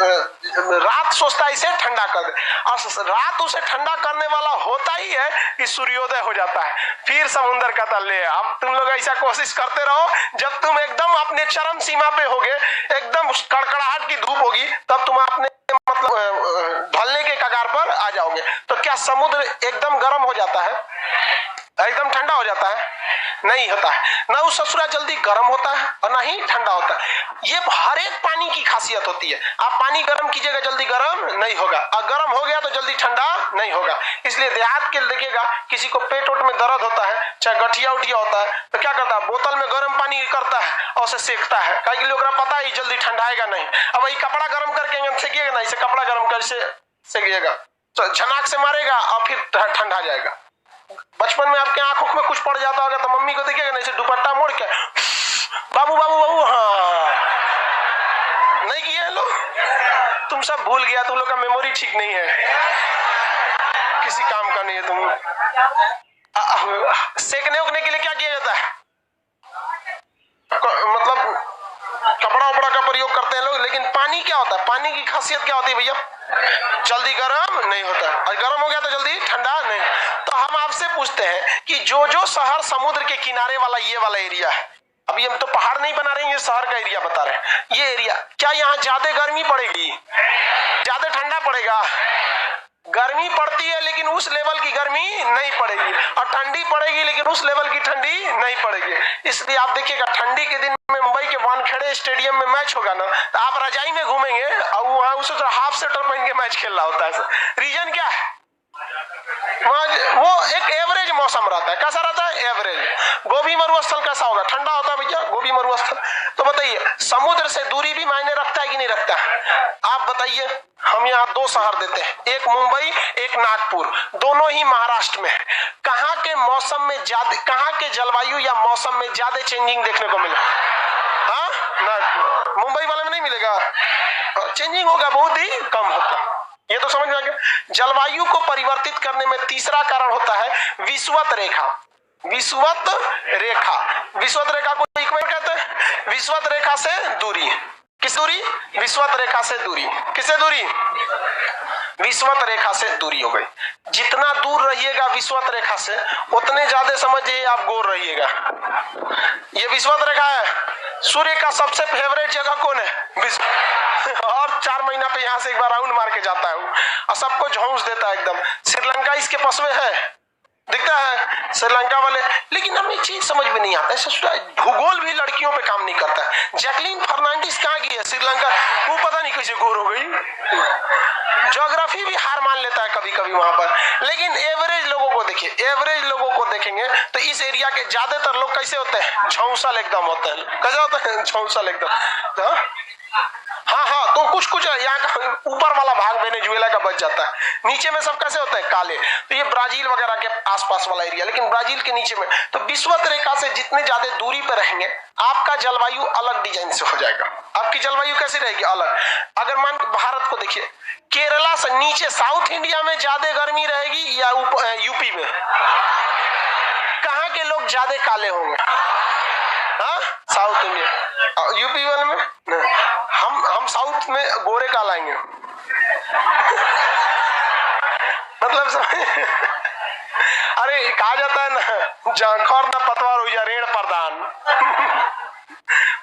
रात सोचता है इसे ठंडा कर दे। और रात उसे ठंडा करने वाला होता ही है कि सूर्योदय हो जाता है। फिर समुद्र का तल ले। अब तुम लोग ऐसा कोशिश करते रहो, जब तुम एकदम अपने चरम सीमा पे होगे, एकदम कड़कड़ाहट की धूप होगी, तब तुम अपने मतलब ढलने के कगार पर आ जाओगे। तो क्या समुद्र एकदम गर्म हो जाता है? एकदम ठंडा हो जाता है? नहीं होता है। ना वो ससुरा जल्दी गर्म होता है और ना ही ठंडा होता है। ये हर एक पानी की खासियत होती है। आप पानी गर्म कीजिएगा जल्दी गर्म नहीं होगा, और गर्म हो गया तो जल्दी ठंडा नहीं होगा। इसलिए देहात के देखिएगा, किसी को पेट वोट में दर्द होता है, चाहे गठिया उठिया होता है, तो क्या करता है, बोतल में गर्म पानी करता है और उसे सेकता है, क्योंकि लोग पता है जल्दी ठंडाएगा नहीं। अब वही कपड़ा गर्म करके सेकिएगा ना, इसे कपड़ा गर्म कर सेकिएगा तो झनाक से मारेगा और फिर ठंडा जाएगा। बचपन में आपके आंखों में कुछ पड़ जाता होगा तो मम्मी को देखिएगा ना, इसे दुपट्टा मोड़ के बाबू बाबू बाबू, हाँ नहीं किए हैं लोग? तुम सब भूल गया, तुम लोग का मेमोरी ठीक नहीं है, किसी काम का नहीं है तुम। सेकने उगने के लिए क्या किया जाता है? मतलब कपड़ा उपड़ा का प्रयोग करते हैं लोग, लेकिन पानी क्या होता है? पानी की खासियत क्या होती है भैया? जल्दी गर्म नहीं होता, और गर्म हो गया तो जल्दी ठंडा नहीं। तो हम आपसे पूछते हैं कि जो जो शहर समुद्र के किनारे वाला ये वाला एरिया है, अभी हम तो पहाड़ नहीं बना रहे हैं, ये शहर का एरिया बता रहे हैं, ये एरिया, क्या यहाँ ज्यादा गर्मी पड़ेगी, ज्यादा ठंडा पड़ेगा? गर्मी पड़ती है लेकिन उस लेवल की गर्मी नहीं पड़ेगी, और ठंडी पड़ेगी लेकिन उस लेवल की ठंडी नहीं पड़ेगी। इसलिए आप देखिएगा ठंडी के दिन में मुंबई के वानखेड़े स्टेडियम में मैच होगा ना, तो आप रजाई में घूमेंगे और वहां उसे तो हाफ स्वेटर पहन के मैच खेल रहा होता है। रीजन क्या है? वो एक एवरेज मौसम रहता है। कैसा रहता है? एवरेज। गोभी मरुस्थल कैसा होगा? ठंडा होता है भैया गोभी मरुस्थल। तो बताइए, समुद्र से दूरी भी मायने रखता है कि नहीं रखता है? आप बताइए। हम यहाँ दो शहर देते हैं, एक मुंबई एक नागपुर, दोनों ही महाराष्ट्र में है। कहाँ के मौसम में ज्यादा, कहाँ के जलवायु या मौसम में ज्यादा चेंजिंग देखने को मिला? हाँ, नागपुर। मुंबई वाले में नहीं मिलेगा, चेंजिंग होगा, बहुत ही कम होगा। ये तो समझ में आ गया। जलवायु को परिवर्तित करने में तीसरा कारण होता है विषुवत रेखा। विषुवत रेखा, विषुवत रेखा को इक्वेटर कहते हैं। विषुवत रेखा से दूरी, किस दूरी? विषुवत रेखा से दूरी। किससे दूरी? विषुवत रेखा से दूरी हो गई। जितना दूर रहिएगा विषुवत रेखा से, उतने ज्यादा समझिए आप गोर रहिएगा। ये विषुवत रेखा है। सूर्य का सबसे फेवरेट जगह कौन है? और 4 महीना पे यहाँ से एक बार राउंड मार के जाता है और सबको झोंस देता है एकदम। श्रीलंका इसके पसवे है, दिखता है श्रीलंका वाले। लेकिन हमें चीज समझ में नहीं आता है, भूगोल भी लड़कियों पे काम नहीं करता है। जैकलीन फर्नांडिस कहाँ की है? श्रीलंका। वो पता नहीं कैसे गोर हो गई। ज्योग्राफी भी हार मान लेता है कभी कभी वहां पर। लेकिन एवरेज लोगों को देखिए, एवरेज लोगों को देखेंगे तो इस एरिया के ज्यादातर लोग कैसे होते हैं? झौंसल एकदम होते हैं। कैसे होते हैं? झौंसल एकदम। हाँ, तो कुछ यहाँ का ऊपर वाला भाग वेनेजुएला का बच जाता है, नीचे में सब कैसे होते हैं? काले। तो ये ब्राजील वगैरह के आसपास वाला एरिया, लेकिन ब्राजील के नीचे में। तो विषुवत रेखा से जितने ज्यादा दूरी पर रहेंगे, आपका जलवायु अलग डिजाइन से हो जाएगा। आपकी जलवायु कैसी रहेगी? अलग। अगर मान भारत को देखिए, केरला से नीचे साउथ इंडिया में ज्यादा गर्मी रहेगी या यूपी में? कहाँ के लोग ज्यादा काले होंगे? हाँ, साउथ इंडिया। यूपी वाले में हम साउथ में गोरे कालाएंगे। मतलब अरे कहा जाता है ना, जाखौर ना पतवार हो जा रेड़ प्रदान।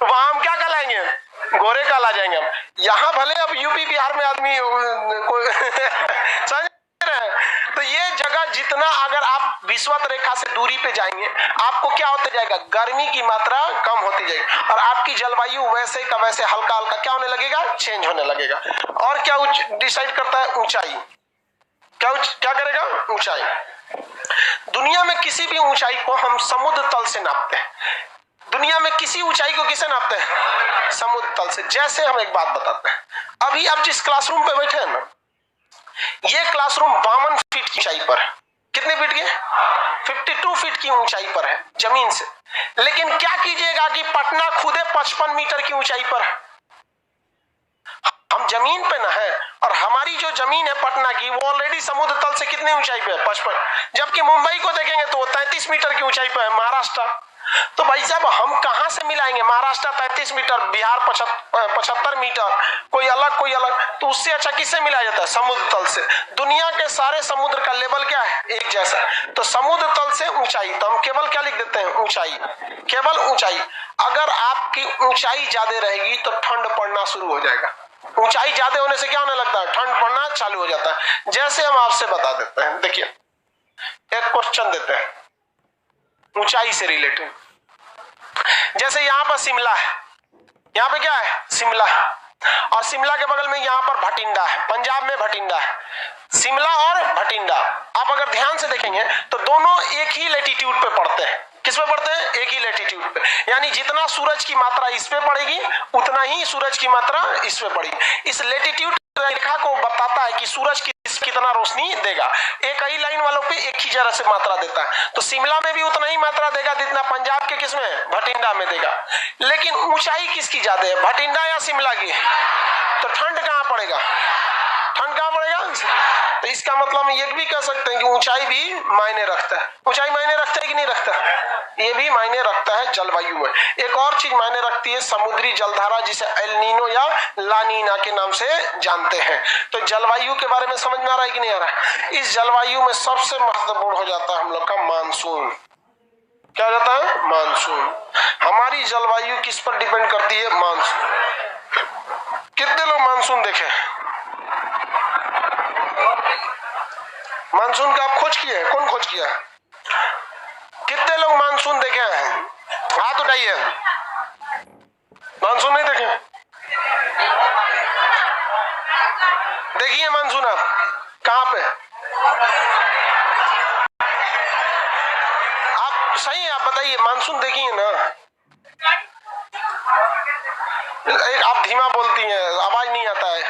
वहां हम क्या कहलाएंगे? गोरे काला जाएंगे हम। यहाँ भले अब यूपी बिहार में आदमी समझ रहे? तो ये जगह जितना अगर आप विषुवत रेखा से दूरी पे जाएंगे, आपको क्या होते जाएगा? गर्मी की मात्रा कम होती जाएगी और आपकी जलवायु वैसे का वैसे हल्का हल्का क्या होने लगेगा? चेंज होने लगेगा। और क्या डिसाइड करता है? ऊंचाई। क्या करेगा? ऊंचाई। दुनिया में किसी भी ऊंचाई को हम समुद्र तल से नापते हैं। दुनिया में किसी ऊंचाई को किसे नापते हैं? समुद्र तल से। जैसे हम एक बात बताते हैं, अभी आप जिस क्लासरूम पे बैठे हैं ना, ये क्लासरूम 52 फीट की ऊंचाई पर है। कितने फीट की? 52 फीट की ऊंचाई पर है जमीन से। लेकिन क्या कीजिएगा कि पटना खुदे 55 मीटर की ऊंचाई पर है। हम जमीन पे ना है, और हमारी जो जमीन है पटना की, वो ऑलरेडी समुद्र तल से कितनी ऊंचाई पे है? 55। जबकि मुंबई को देखेंगे तो 33 मीटर की ऊंचाई पे है, महाराष्ट्र। तो भाई साहब हम कहां से मिलाएंगे? महाराष्ट्र 33 मीटर, बिहार 75 मीटर, कोई अलग कोई अलग। तो उससे अच्छा किससे मिलाया जाता है? समुद्र तल से। दुनिया के सारे समुद्र का लेवल क्या है? एक जैसा। तो समुद्र तल से ऊंचाई, तो हम केवल क्या लिख देते हैं? ऊंचाई। केवल ऊंचाई। अगर आपकी ऊंचाई ज्यादा रहेगी तो ठंड पड़ना शुरू हो जाएगा। ऊंचाई ज्यादा होने से क्या होने लगता है? ठंड पड़ना चालू हो जाता है। जैसे हम आपसे बता देते हैं, देखिए एक क्वेश्चन देते हैं, ऊंचाई से रिलेटेड। जैसे यहां पर शिमला है, यहां पे क्या है शिमला, और शिमला के बगल में यहां पर भटिंडा है, पंजाब में भटिंडा है। शिमला और भटिंडा आप अगर ध्यान से देखेंगे तो दोनों एक ही लेटीट्यूड पे पड़ते हैं। किस पे पड़ते हैं? एक ही लेटीट्यूड पे, यानी जितना सूरज की मात्रा इस पे पड़ेगी उतना ही सूरज की मात्रा इस पे पड़ेगी। इस लेटीट्यूड रेखा को बताता है कि सूरज कितना रोशनी देगा। एक ही लाइन वालों पे एक ही जरा से मात्रा देता है, तो शिमला में भी उतना ही मात्रा देगा जितना पंजाब के किसमें भटिंडा में देगा। लेकिन ऊंचाई किसकी ज्यादा है, भटिंडा या शिमला की? तो ठंड कहां पड़ेगा, ठंड कहां पड़ेगा? तो इसका मतलब हम ये भी कह सकते हैं कि ऊंचाई भी मायने रखता है। ऊंचाई मायने रखता है कि नहीं रखता? ये भी मायने रखता है जलवायु में। एक और चीज मायने रखती है समुद्री जलधारा, जिसे एल नीनो या ला नीना के नाम से जानते हैं। तो जलवायु के बारे में समझ में आ रहा है कि नहीं आ रहा है? इस जलवायु में सबसे महत्वपूर्ण हो जाता है हम लोग का मानसून। क्या हो जाता है? मानसून। हमारी जलवायु किस पर डिपेंड करती है? मानसून। कितने लोग मानसून देखे? मानसून का आप खोज किए? कौन खोज किया? कितने लोग मानसून देखे हैं? हाथ उठाइए। मानसून नहीं देखे? देखिए मानसून आप कहां पे? आप सही है, आप बताइए मानसून देखिए ना। आप धीमा बोलती हैं, आवाज नहीं आता है।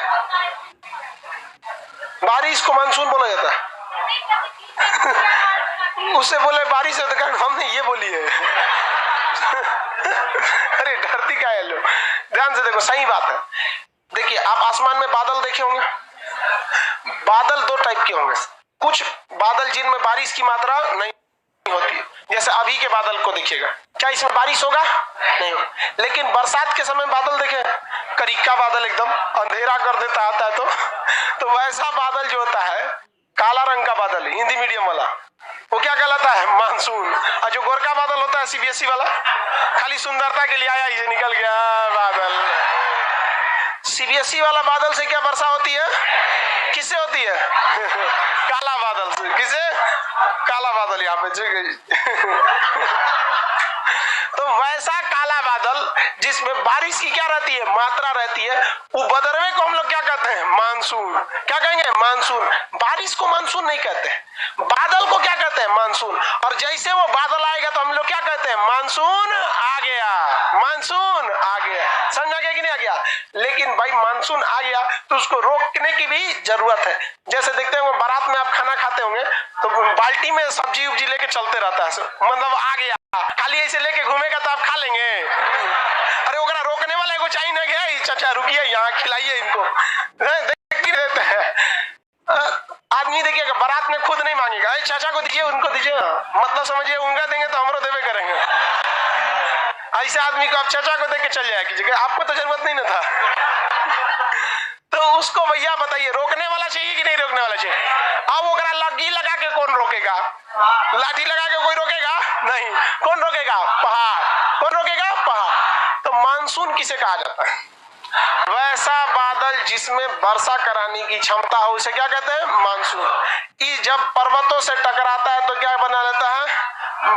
बारिश को मानसून बोला जाता है। उससे बोले बारिश है तो कहा हमने ये बोली है। अरे डरती क्या है लोग। ध्यान से देखो, सही बात है। देखिए आप आसमान में बादल देखे होंगे, बादल दो टाइप के होंगे। कुछ बादल जिनमें बारिश की मात्रा नहीं होती है, जैसे अभी के बादल को देखिएगा, क्या इसमें बारिश होगा? नहीं होगा। लेकिन बरसात के समय बादल देखे, करिक्का बादल एकदम अंधेरा कर देता आता है, तो वैसा बादल जो होता है काला रंग का बादल, हिंदी मीडियम वाला, वो क्या कहलाता है? मानसून। और जो गोरका बादल होता है सीबीएसई वाला, खाली सुंदरता के लिए आया, ये निकल गया बादल। सीबीएसई वाला बादल से क्या वर्षा होती है? किससे होती है? काला बादल से। किसे? काला बादल यहाँ पे। तो वैसा काला बादल जिसमें बारिश की क्या रहती है? मात्रा रहती है, वो बदरवे को हम लोग क्या कहते हैं? मानसून। क्या कहेंगे? मानसून। बारिश को मानसून नहीं कहते, बादल को क्या कहते हैं? मानसून। और जैसे वो बादल आएगा तो हम लोग क्या कहते हैं? मानसून आ गया, मानसून आ गया। समझ गया कि नहीं आ गया? लेकिन भाई मानसून आ गया तो उसको रोकने की भी जरूरत है। जैसे देखते हैं बारात में आप खाना खाते होंगे तो बाल्टी में सब्जी उब्जी लेके चलते रहता है, मतलब आ गया, खाली ऐसे लेके घूमेगा तो आप खा लेंगे? अरे ओकरा रोकने वाला को चाहिए ना, गया चाचा रुकिए यहाँ खिलाइए इनको। देते हैं आदमी, देखिएगा बारात में खुद नहीं मांगेगा, चाचा को दीजिए, उनको दीजिए, मतलब समझिए उनका देंगे तो हमरो देवे करेंगे। ऐसे आदमी को आप चाचा को दे के चल जाए कीजिएगा, आपको तो जरूरत नहीं ना था। तो उसको भैया बताइए रोकने वाला चाहिए कि नहीं रोकने वाला चाहिए? अब ओकरा लगी लगा के कौन रोकेगा? लाठी लगा के कोई रोकेगा नहीं। कौन रोकेगा? पहाड़। कौन रोकेगा? पहाड़। तो मानसून किसे कहा जाता है? वैसा बादल जिसमें वर्षा कराने की क्षमता हो, उसे क्या कहते हैं? मानसून। इस जब पर्वतों से टकराता है तो क्या बना लेता है?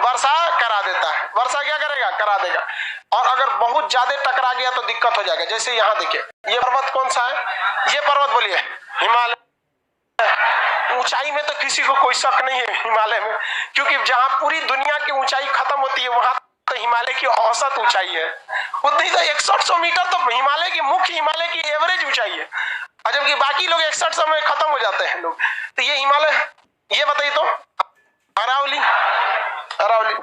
वर्षा करा देता है। वर्षा क्या करेगा? करा देगा। और अगर बहुत ज्यादा टकरा गया तो दिक्कत हो जाएगा। जैसे यहाँ देखिए, ये पर्वत कौन सा है? ये पर्वत बोलिए हिमालय। ऊंचाई में तो किसी को कोई शक नहीं है हिमालय में, क्योंकि जहां पूरी दुनिया की ऊंचाई खत्म होती है वहां तो हिमालय की औसत ऊंचाई है उतनी, तो 6100 मीटर तो हिमालय की, मुख्य हिमालय की एवरेज ऊंचाई है। और जबकि बाकी लोग 6100 में खत्म हो जाते हैं लोग, तो ये हिमालय। ये बताइए तो अरावली, अरावली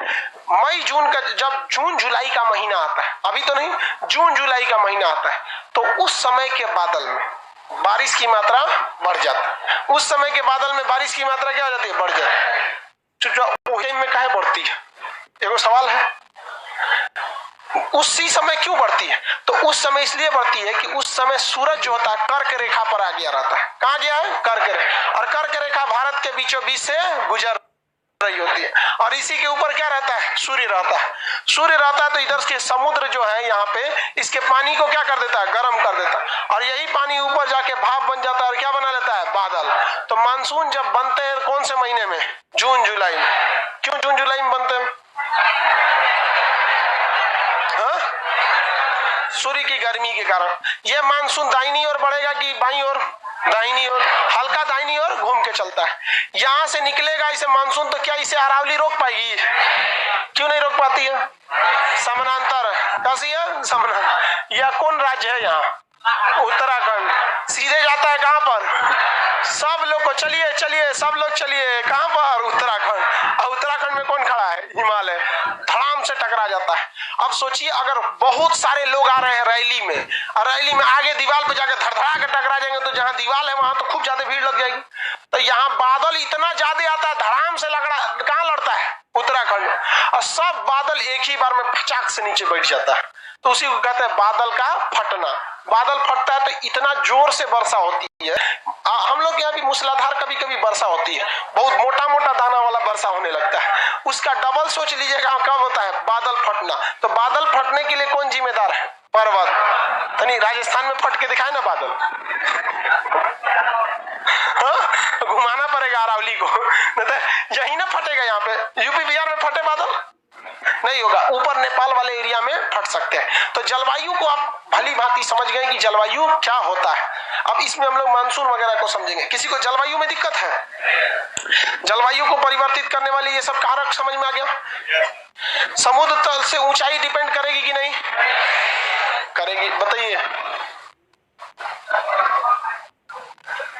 मई जून का, जब जून जुलाई का महीना आता है, अभी तो नहीं, जून जुलाई का महीना आता है, तो उस समय के बादल में बारिश की मात्रा बढ़ जाती है। उस समय के बादल में बारिश की मात्रा क्या हो जाती है? बढ़ जाती है। में काहे बढ़ती है? एगो सवाल है। उसी समय क्यों बढ़ती है? तो उस समय इसलिए बढ़ती है कि उस समय सूरज जो होता है कर्क रेखा पर आ गया रहता है। कहाँ गया है? कर्क रेखा। और कर्क रेखा भारत के बीचों बीच से गुजर रही होती है, और इसी के ऊपर क्या रहता है? सूर्य रहता है। सूर्य रहता है तो इधर के समुद्र जो है यहाँ पे, इसके पानी को क्या कर देता है? गर्म कर देता है, और यही पानी ऊपर जाके भाप बन जाता है और क्या बना लेता है? बादल। तो मानसून जब बनते हैं कौन से महीने में? जून जुलाई में। क्यों जून जुलाई में बनते हैं? सूर्य की गर्मी के कारण। ये मानसून दाहिनी ओर बढ़ेगा कि बाईं ओर? दाहिनी ओर, हल्का दाहिनी ओर घूम के चलता है। यहां से निकलेगा इसे मानसून, तो क्या इसे अरावली रोक पाएगी? क्यों नहीं रोक पाती है? समानांतर, कैसी है? समानांतर। यह कौन राज्य है? यहाँ उत्तराखंड। सीधे जाता है कहां पर? सब लोग को चलिए चलिए, सब लोग चलिए, कहां पर? उत्तराखंड। और उत्तराखंड में कौन खड़ा है? हिमालय। धड़ाम से टकरा जाता है। अब सोचिए, अगर बहुत सारे लोग आ रहे हैं रैली में, और रैली में आगे दीवार पे जाकर धड़धड़ा के टकरा जाएंगे, तो जहां दीवार है वहां तो खूब ज्यादा भीड़ लग जाएगी। तो यहाँ बादल इतना ज्यादा आता है, धड़ाम से कहां लड़ता है? उत्तराखंड। और सब बादल एक ही बार में फचाक से नीचे बैठ जाता है। तो उसी को कहते हैं बादल का फटना। बादल फटता है तो इतना जोर से वर्षा होती है। हम लोग यहाँ भी मूसलाधार कभी कभी वर्षा होती है, बहुत मोटा मोटा दाना वाला वर्षा होने लगता है। उसका डबल सोच लीजिएगा कब होता है? बादल फटना। तो बादल फटने के लिए कौन जिम्मेदार है? पर्वत। यानी राजस्थान में फट के दिखाए ना बादल, घुमाना पड़ेगा अरावली को, नहीं तो यही ना फटेगा। यहाँ पे यूपी बिहार में फटे बादल नहीं होगा, ऊपर नेपाल वाले एरिया में फट सकते हैं। तो जलवायु को आप भली भांति समझ गए कि जलवायु क्या होता है। अब इसमें हम लोग मानसून वगैरह को समझेंगे। किसी को जलवायु में दिक्कत है? जलवायु को परिवर्तित करने वाले ये सब कारक समझ में आ गया? समुद्र तल से ऊंचाई डिपेंड करेगी कि नहीं करेगी? बताइए।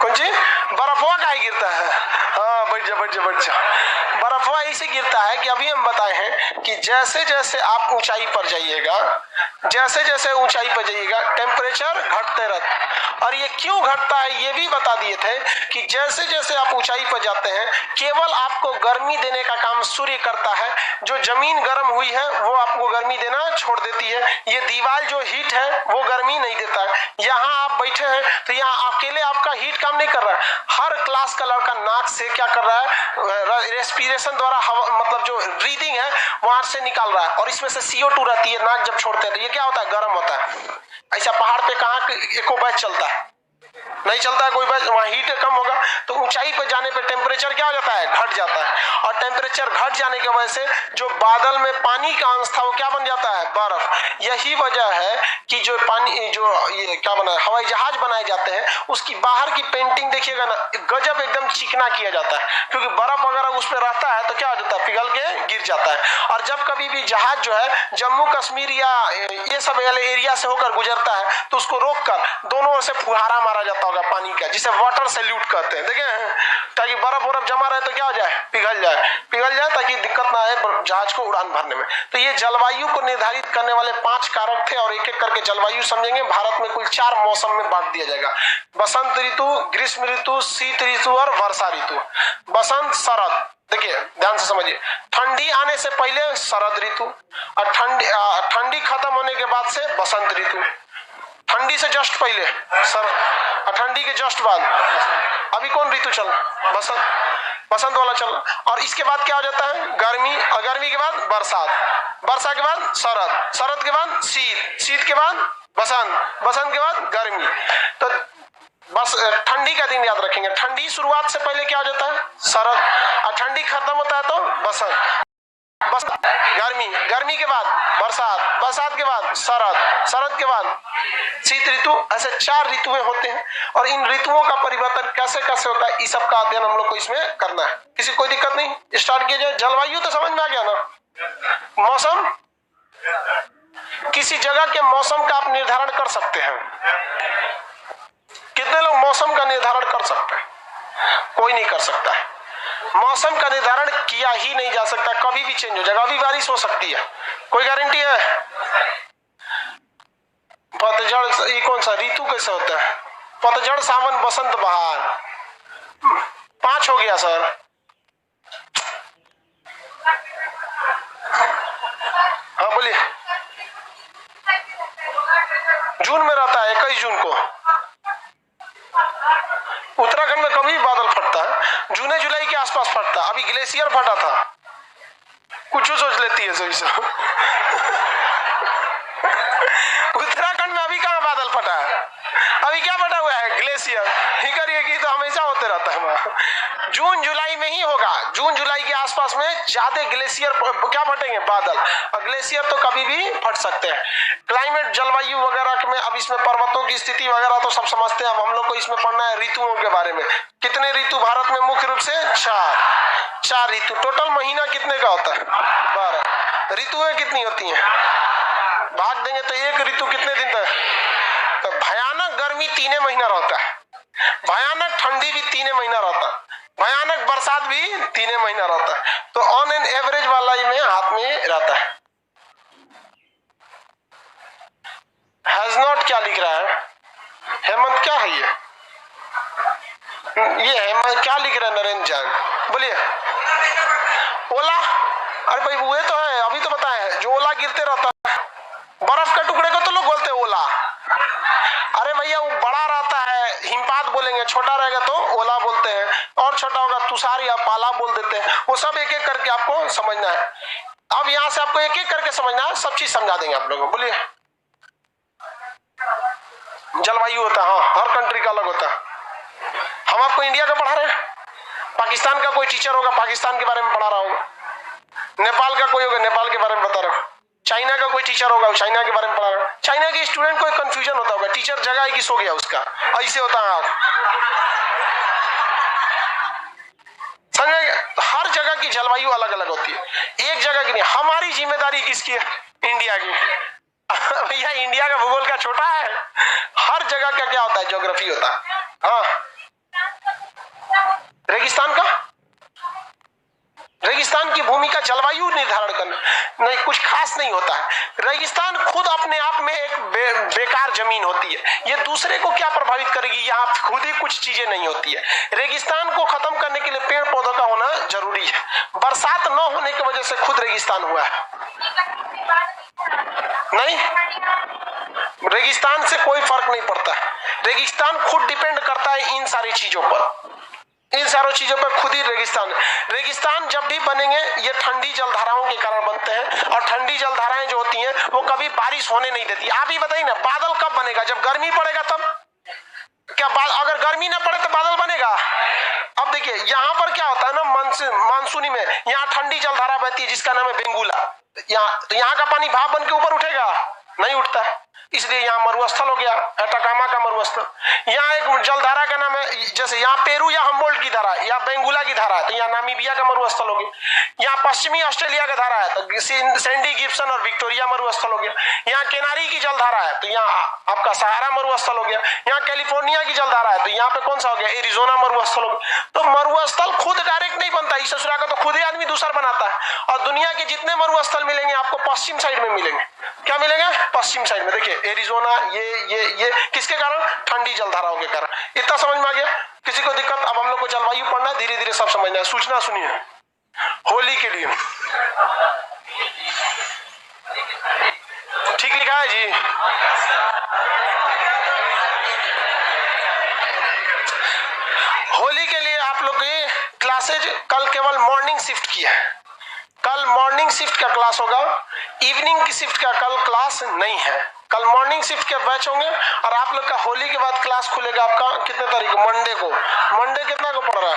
कौन सी? बर्फवा का ही गिरता है। हाँ, बैठ जा बैठ जा बैठ जा। बर्फवा ऐसे गिरता है कि अभी हम बताए हैं कि जैसे जैसे आप ऊंचाई पर जाइएगा, जैसे जैसे ऊंचाई पर जाइएगा, टेम्परेचर घटते रहता। और ये क्यों घटता है ये भी बता दिए थे कि जैसे जैसे आप ऊंचाई पर जाते हैं, केवल आपको गर्मी देने का काम सूर्य करता है। जो जमीन गर्म हुई है वो आपको गर्मी देना छोड़ देती है। ये दीवार जो हीट है वो गर्मी नहीं देता है। यहाँ आप बैठे हैं तो यहाँ अकेले आपका हीट काम नहीं कर रहा है। हर क्लास का लड़का नाक से क्या कर रहा है? रेस्पिरेशन द्वारा हवा, मतलब जो ब्रीदिंग है वहां से निकाल रहा है। और इसमें से CO2 रहती है, नाक जब छोड़ते हैं तो ये क्या होता है? गर्म होता है। ऐसा पहाड़ पे कहाँ एको बैच चलता है? नहीं चलता है कोई बैच, वहां हीट कम होगा। तो ऊंचाई पर जाने पे टेम्परेचर क्या हो जाता है? घट जाता है। और टेम्परेचर घट जाने की वजह से जो बादल में पानी का अंश था वो क्या बन जाता है? बर्फ। यही वजह है कि जो पानी, जो ये क्या बना है, हवाई जहाज बनाए जाते हैं, उसकी बाहर की पेंटिंग देखिएगा ना, गजब एकदम चिकना किया जाता है। क्योंकि बर्फ वगैरह उस पर रहता है तो क्या हो जाता है? पिघल के गिर जाता है। और जब कभी भी जहाज जो है जम्मू कश्मीर या ये सब एरिया से होकर गुजरता है तो उसको रोक कर दोनों ओर से फुहारा मारा जाता होगा पानी का, जिसे वाटर सैल्यूट कहते हैं। देखें, ताकि बर्फ बर्फ जमा रहे तो क्या हो जाए? पिघल जाए, ताकि दिक्कत ना आए जहाज को उड़ान भरने में। तो ये जलवायु को निर्धारित करने वाले 5 कारक थे, और एक एक करके जलवायु समझेंगे। भारत में कुल 4 मौसम में बांट दिया जाएगा: बसंत ऋतु, ग्रीष्म ऋतु, शीत ऋतु और वर्षा ऋतु। बसंत, शरद, देखिए ध्यान से समझिए, ठंडी आने से पहले शरद ऋतु, और ठंडी खत्म होने के बाद से बसंत ऋतु। ठंडी से जस्ट पहले और ठंडी के जस्ट बाद अभी कौन ऋतु चल? बसंत वाला चल। और इसके बाद क्या हो जाता है? गर्मी, और गर्मी के बाद बरसात, वर्षा के बाद शरद, शरद के बाद शीत, शीत के बाद बसंत, बसंत के बाद गर्मी। तो बस ठंडी का दिन याद रखेंगे। ठंडी शुरुआत से पहले क्या हो जाता है? शरद, और ठंडी खत्म होता है तो बसंत, गर्मी, गर्मी के बाद बरसात, बरसात के बाद शरद, शरद के बाद शीत ऋतु। ऐसे 4 ऋतुएं होते हैं। और इन ऋतुओं का परिवर्तन कैसे कैसे होता है, इस सब का अध्ययन हम लोग को इसमें करना है। किसी कोई दिक्कत नहीं, स्टार्ट किया जाए। जलवायु तो समझ में आ गया ना? मौसम, किसी जगह के मौसम का आप निर्धारण कर सकते हैं? कितने लोग मौसम का निर्धारण कर सकते हैं? कोई नहीं कर सकता है। मौसम का निर्धारण किया ही नहीं जा सकता, कभी भी चेंज हो जाएगा। अभी बारिश हो सकती है, कोई गारंटी है? पतझड़, ये कौन सा ऋतु कैसे होता है? पतझड़, सावन, बसंत, बहार। 5 हो गया सर। हाँ बोलिए। जून में रहता है, 21 जून को। उत्तराखंड में कभी बादल फटता है, जून जुलाई के आसपास फटता। अभी ग्लेशियर फटा था, कुछ सोच लेती है सही से। उत्तराखंड में अभी कहाँ बादल फटा है? अभी क्या फटा हुआ है? ग्लेशियर। ही करिए कि तो हमेशा होते रहता है वहां। जून जुलाई में ही होगा, जून जुलाई के आसपास में ज्यादा ग्लेशियर क्या फटेंगे, बादल, और ग्लेशियर तो कभी भी फट सकते हैं। क्लाइमेट जलवायु वगैरह में अब इसमें पर्वतों की स्थिति वगैरह तो सब समझते हैं। अब हम लोग को इसमें पढ़ना है ऋतुओं के बारे में। कितने ऋतु भारत में मुख्य रूप से? चार ऋतु। टोटल महीना कितने का होता है? 12। ऋतुएं कितनी होती हैं? भाग देंगे तो एक ऋतु कितने दिन तक? तो भयानक गर्मी 3 महीना रहता है, भयानक ठंडी भी 3 महीना रहता है, भयानक बरसात भी 3 महीना रहता है। तो ऑन एन एवरेज वाला में हाथ में रहता है। हैज नॉट क्या लिख रहा है? हेमंत क्या है ये हेमंत क्या लिख रहा है? नरेंद्र जान बोलिए। ओला? अरे भाई वो तो है, अभी तो बताया जो ओला गिरते रहता है, बर्फ के टुकड़े को तो लोग बोलते हैं ओला। अरे भैया वो बड़ा रहता है हिमपात बोलेंगे, छोटा रहेगा तो ओला बोलते हैं, और छोटा होगा तुषार या पाला बोल देते हैं। वो सब एक एक करके आपको समझना है। अब यहाँ से आपको एक एक करके समझना है, सब चीज समझा देंगे आप लोगों को। बोलिए। जलवायु होता है, हाँ, हर कंट्री का अलग होता है। हम आपको इंडिया का पढ़ा रहे हैं, पाकिस्तान का कोई टीचर होगा पाकिस्तान के बारे में पढ़ा रहा होगा, नेपाल का कोई होगा नेपाल के बारे में बता रहा होगा, चाइना का कोई टीचर होगा चाइना के बारे में पढ़ा रहा है। चाइना के स्टूडेंट को एक कंफ्यूजन होता होगा, टीचर जगह है कि सो गया उसका, ऐसे होता है। समझ गए? हर जगह की जलवायु अलग अलग होती है, एक जगह की नहीं। हमारी जिम्मेदारी किसकी है? इंडिया की। भैया इंडिया का भूगोल का छोटा है, हर जगह का क्या होता है? ज्योग्राफी होता है। हाँ, रेगिस्तान का, रेगिस्तान की भूमि का जलवायु निर्धारण करना नहीं, कुछ खास नहीं होता है। रेगिस्तान खुद अपने आप में एक बेकार जमीन होती है, ये दूसरे को क्या प्रभावित करेगी? यहाँ खुद ही कुछ चीजें नहीं होती है। रेगिस्तान को खत्म करने के लिए पेड़ पौधों का होना जरूरी है। बरसात न होने की वजह से खुद रेगिस्तान हुआ है। नहीं, रेगिस्तान से कोई फर्क नहीं पड़ता है। रेगिस्तान खुद डिपेंड करता है इन सारी चीजों पर, इन सारी चीजों पर खुद ही रेगिस्तान। रेगिस्तान जब भी बनेंगे ये ठंडी जलधाराओं के कारण बनते हैं, और ठंडी जलधाराएं जो होती हैं वो कभी बारिश होने नहीं देती। आप ही बताइए ना, बादल कब बनेगा? जब गर्मी पड़ेगा तब। क्या अगर गर्मी ना पड़े तो बादल बनेगा? अब देखिए यहाँ पर क्या होता है ना, मानसूनी में यहाँ ठंडी जलधारा बहती है जिसका नाम है बेंगुला। यहाँ का पानी भाप बन के ऊपर उठेगा? नहीं उठता है, इसलिए यहाँ मरुस्थल हो गया, अटाकामा का मरुस्थल। यहाँ एक जलधारा का नाम है, जैसे यहाँ पेरू या हम्बोल्ट की धारा या बेंगुला की धारा है, तो यहाँ नामीबिया का मरुस्थल हो गया। यहाँ पश्चिमी ऑस्ट्रेलिया का धारा है तो सैंडी गिब्सन और विक्टोरिया मरुस्थल हो गया। यहाँ केनारी की जलधारा है तो यहाँ आपका सहारा मरुस्थल हो गया। यहाँ कैलिफोर्निया की जलधारा है तो यहाँ पे कौन सा हो गया? एरिजोना मरुस्थल हो गया। तो मरुस्थल खुद डायरेक्ट नहीं बनता, इस ससुरा का तो खुद ही आदमी दूसरा बनाता है। और दुनिया के जितने मरुस्थल मिलेंगे आपको पश्चिम साइड में मिलेंगे। क्या मिलेंगे? पश्चिम साइड में। देखिए एरिजोना, ये किसके कारण? ठंडी जलधाराओं के कारण। इतना समझ में आ गया? किसी को दिक्कत? अब हम लोग को जलवायु पढ़ना है, धीरे धीरे सब समझना है। सूचना सुनिए होली के लिए, ठीक लिखा है जी? होली के लिए आप लोग की क्लासेज कल केवल मॉर्निंग शिफ्ट की है। कल मॉर्निंग शिफ्ट का क्लास होगा, इवनिंग की शिफ्ट का कल क्लास नहीं है। कल मॉर्निंग शिफ्ट के बैच होंगे और आप लोग का होली के बाद क्लास खुलेगा आपका कितने तारीख को? मंडे को। मंडे कितना को पड़ रहा है?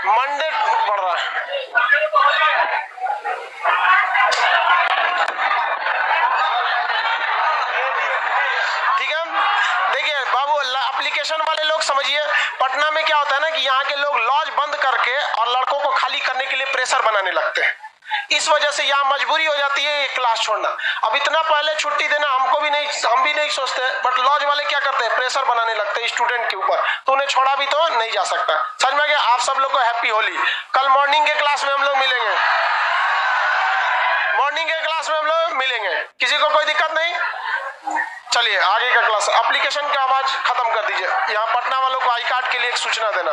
मंडे पड़ रहा है। ठीक है, देखिए बाबू एप्लीकेशन वाले लोग समझिए, पटना में क्या होता है ना कि यहाँ के लोग लॉज बंद करके और लड़कों को खाली करने के लिए प्रेशर बनाने लगते हैं। इस वजह से यहाँ मजबूरी हो जाती है ये क्लास छोड़ना। अब इतना पहले छुट्टी देना हमको भी नहीं, हम भी नहीं सोचते, बट लॉज वाले क्या करते हैं? प्रेशर बनाने लगते हैं स्टूडेंट के ऊपर, तो उन्हें छोड़ा भी तो नहीं जा सकता। समझ में गया? आप सब लोग को हैप्पी होली। कल मॉर्निंग के क्लास में हम लोग मिलेंगे, मॉर्निंग के क्लास में हम लोग मिलेंगे। किसी को कोई दिक्कत नहीं? चलिए आगे का क्लास। एप्लीकेशन की आवाज खत्म कर दीजिए। यहाँ पटना वालों को आई कार्ड के लिए एक सूचना देना।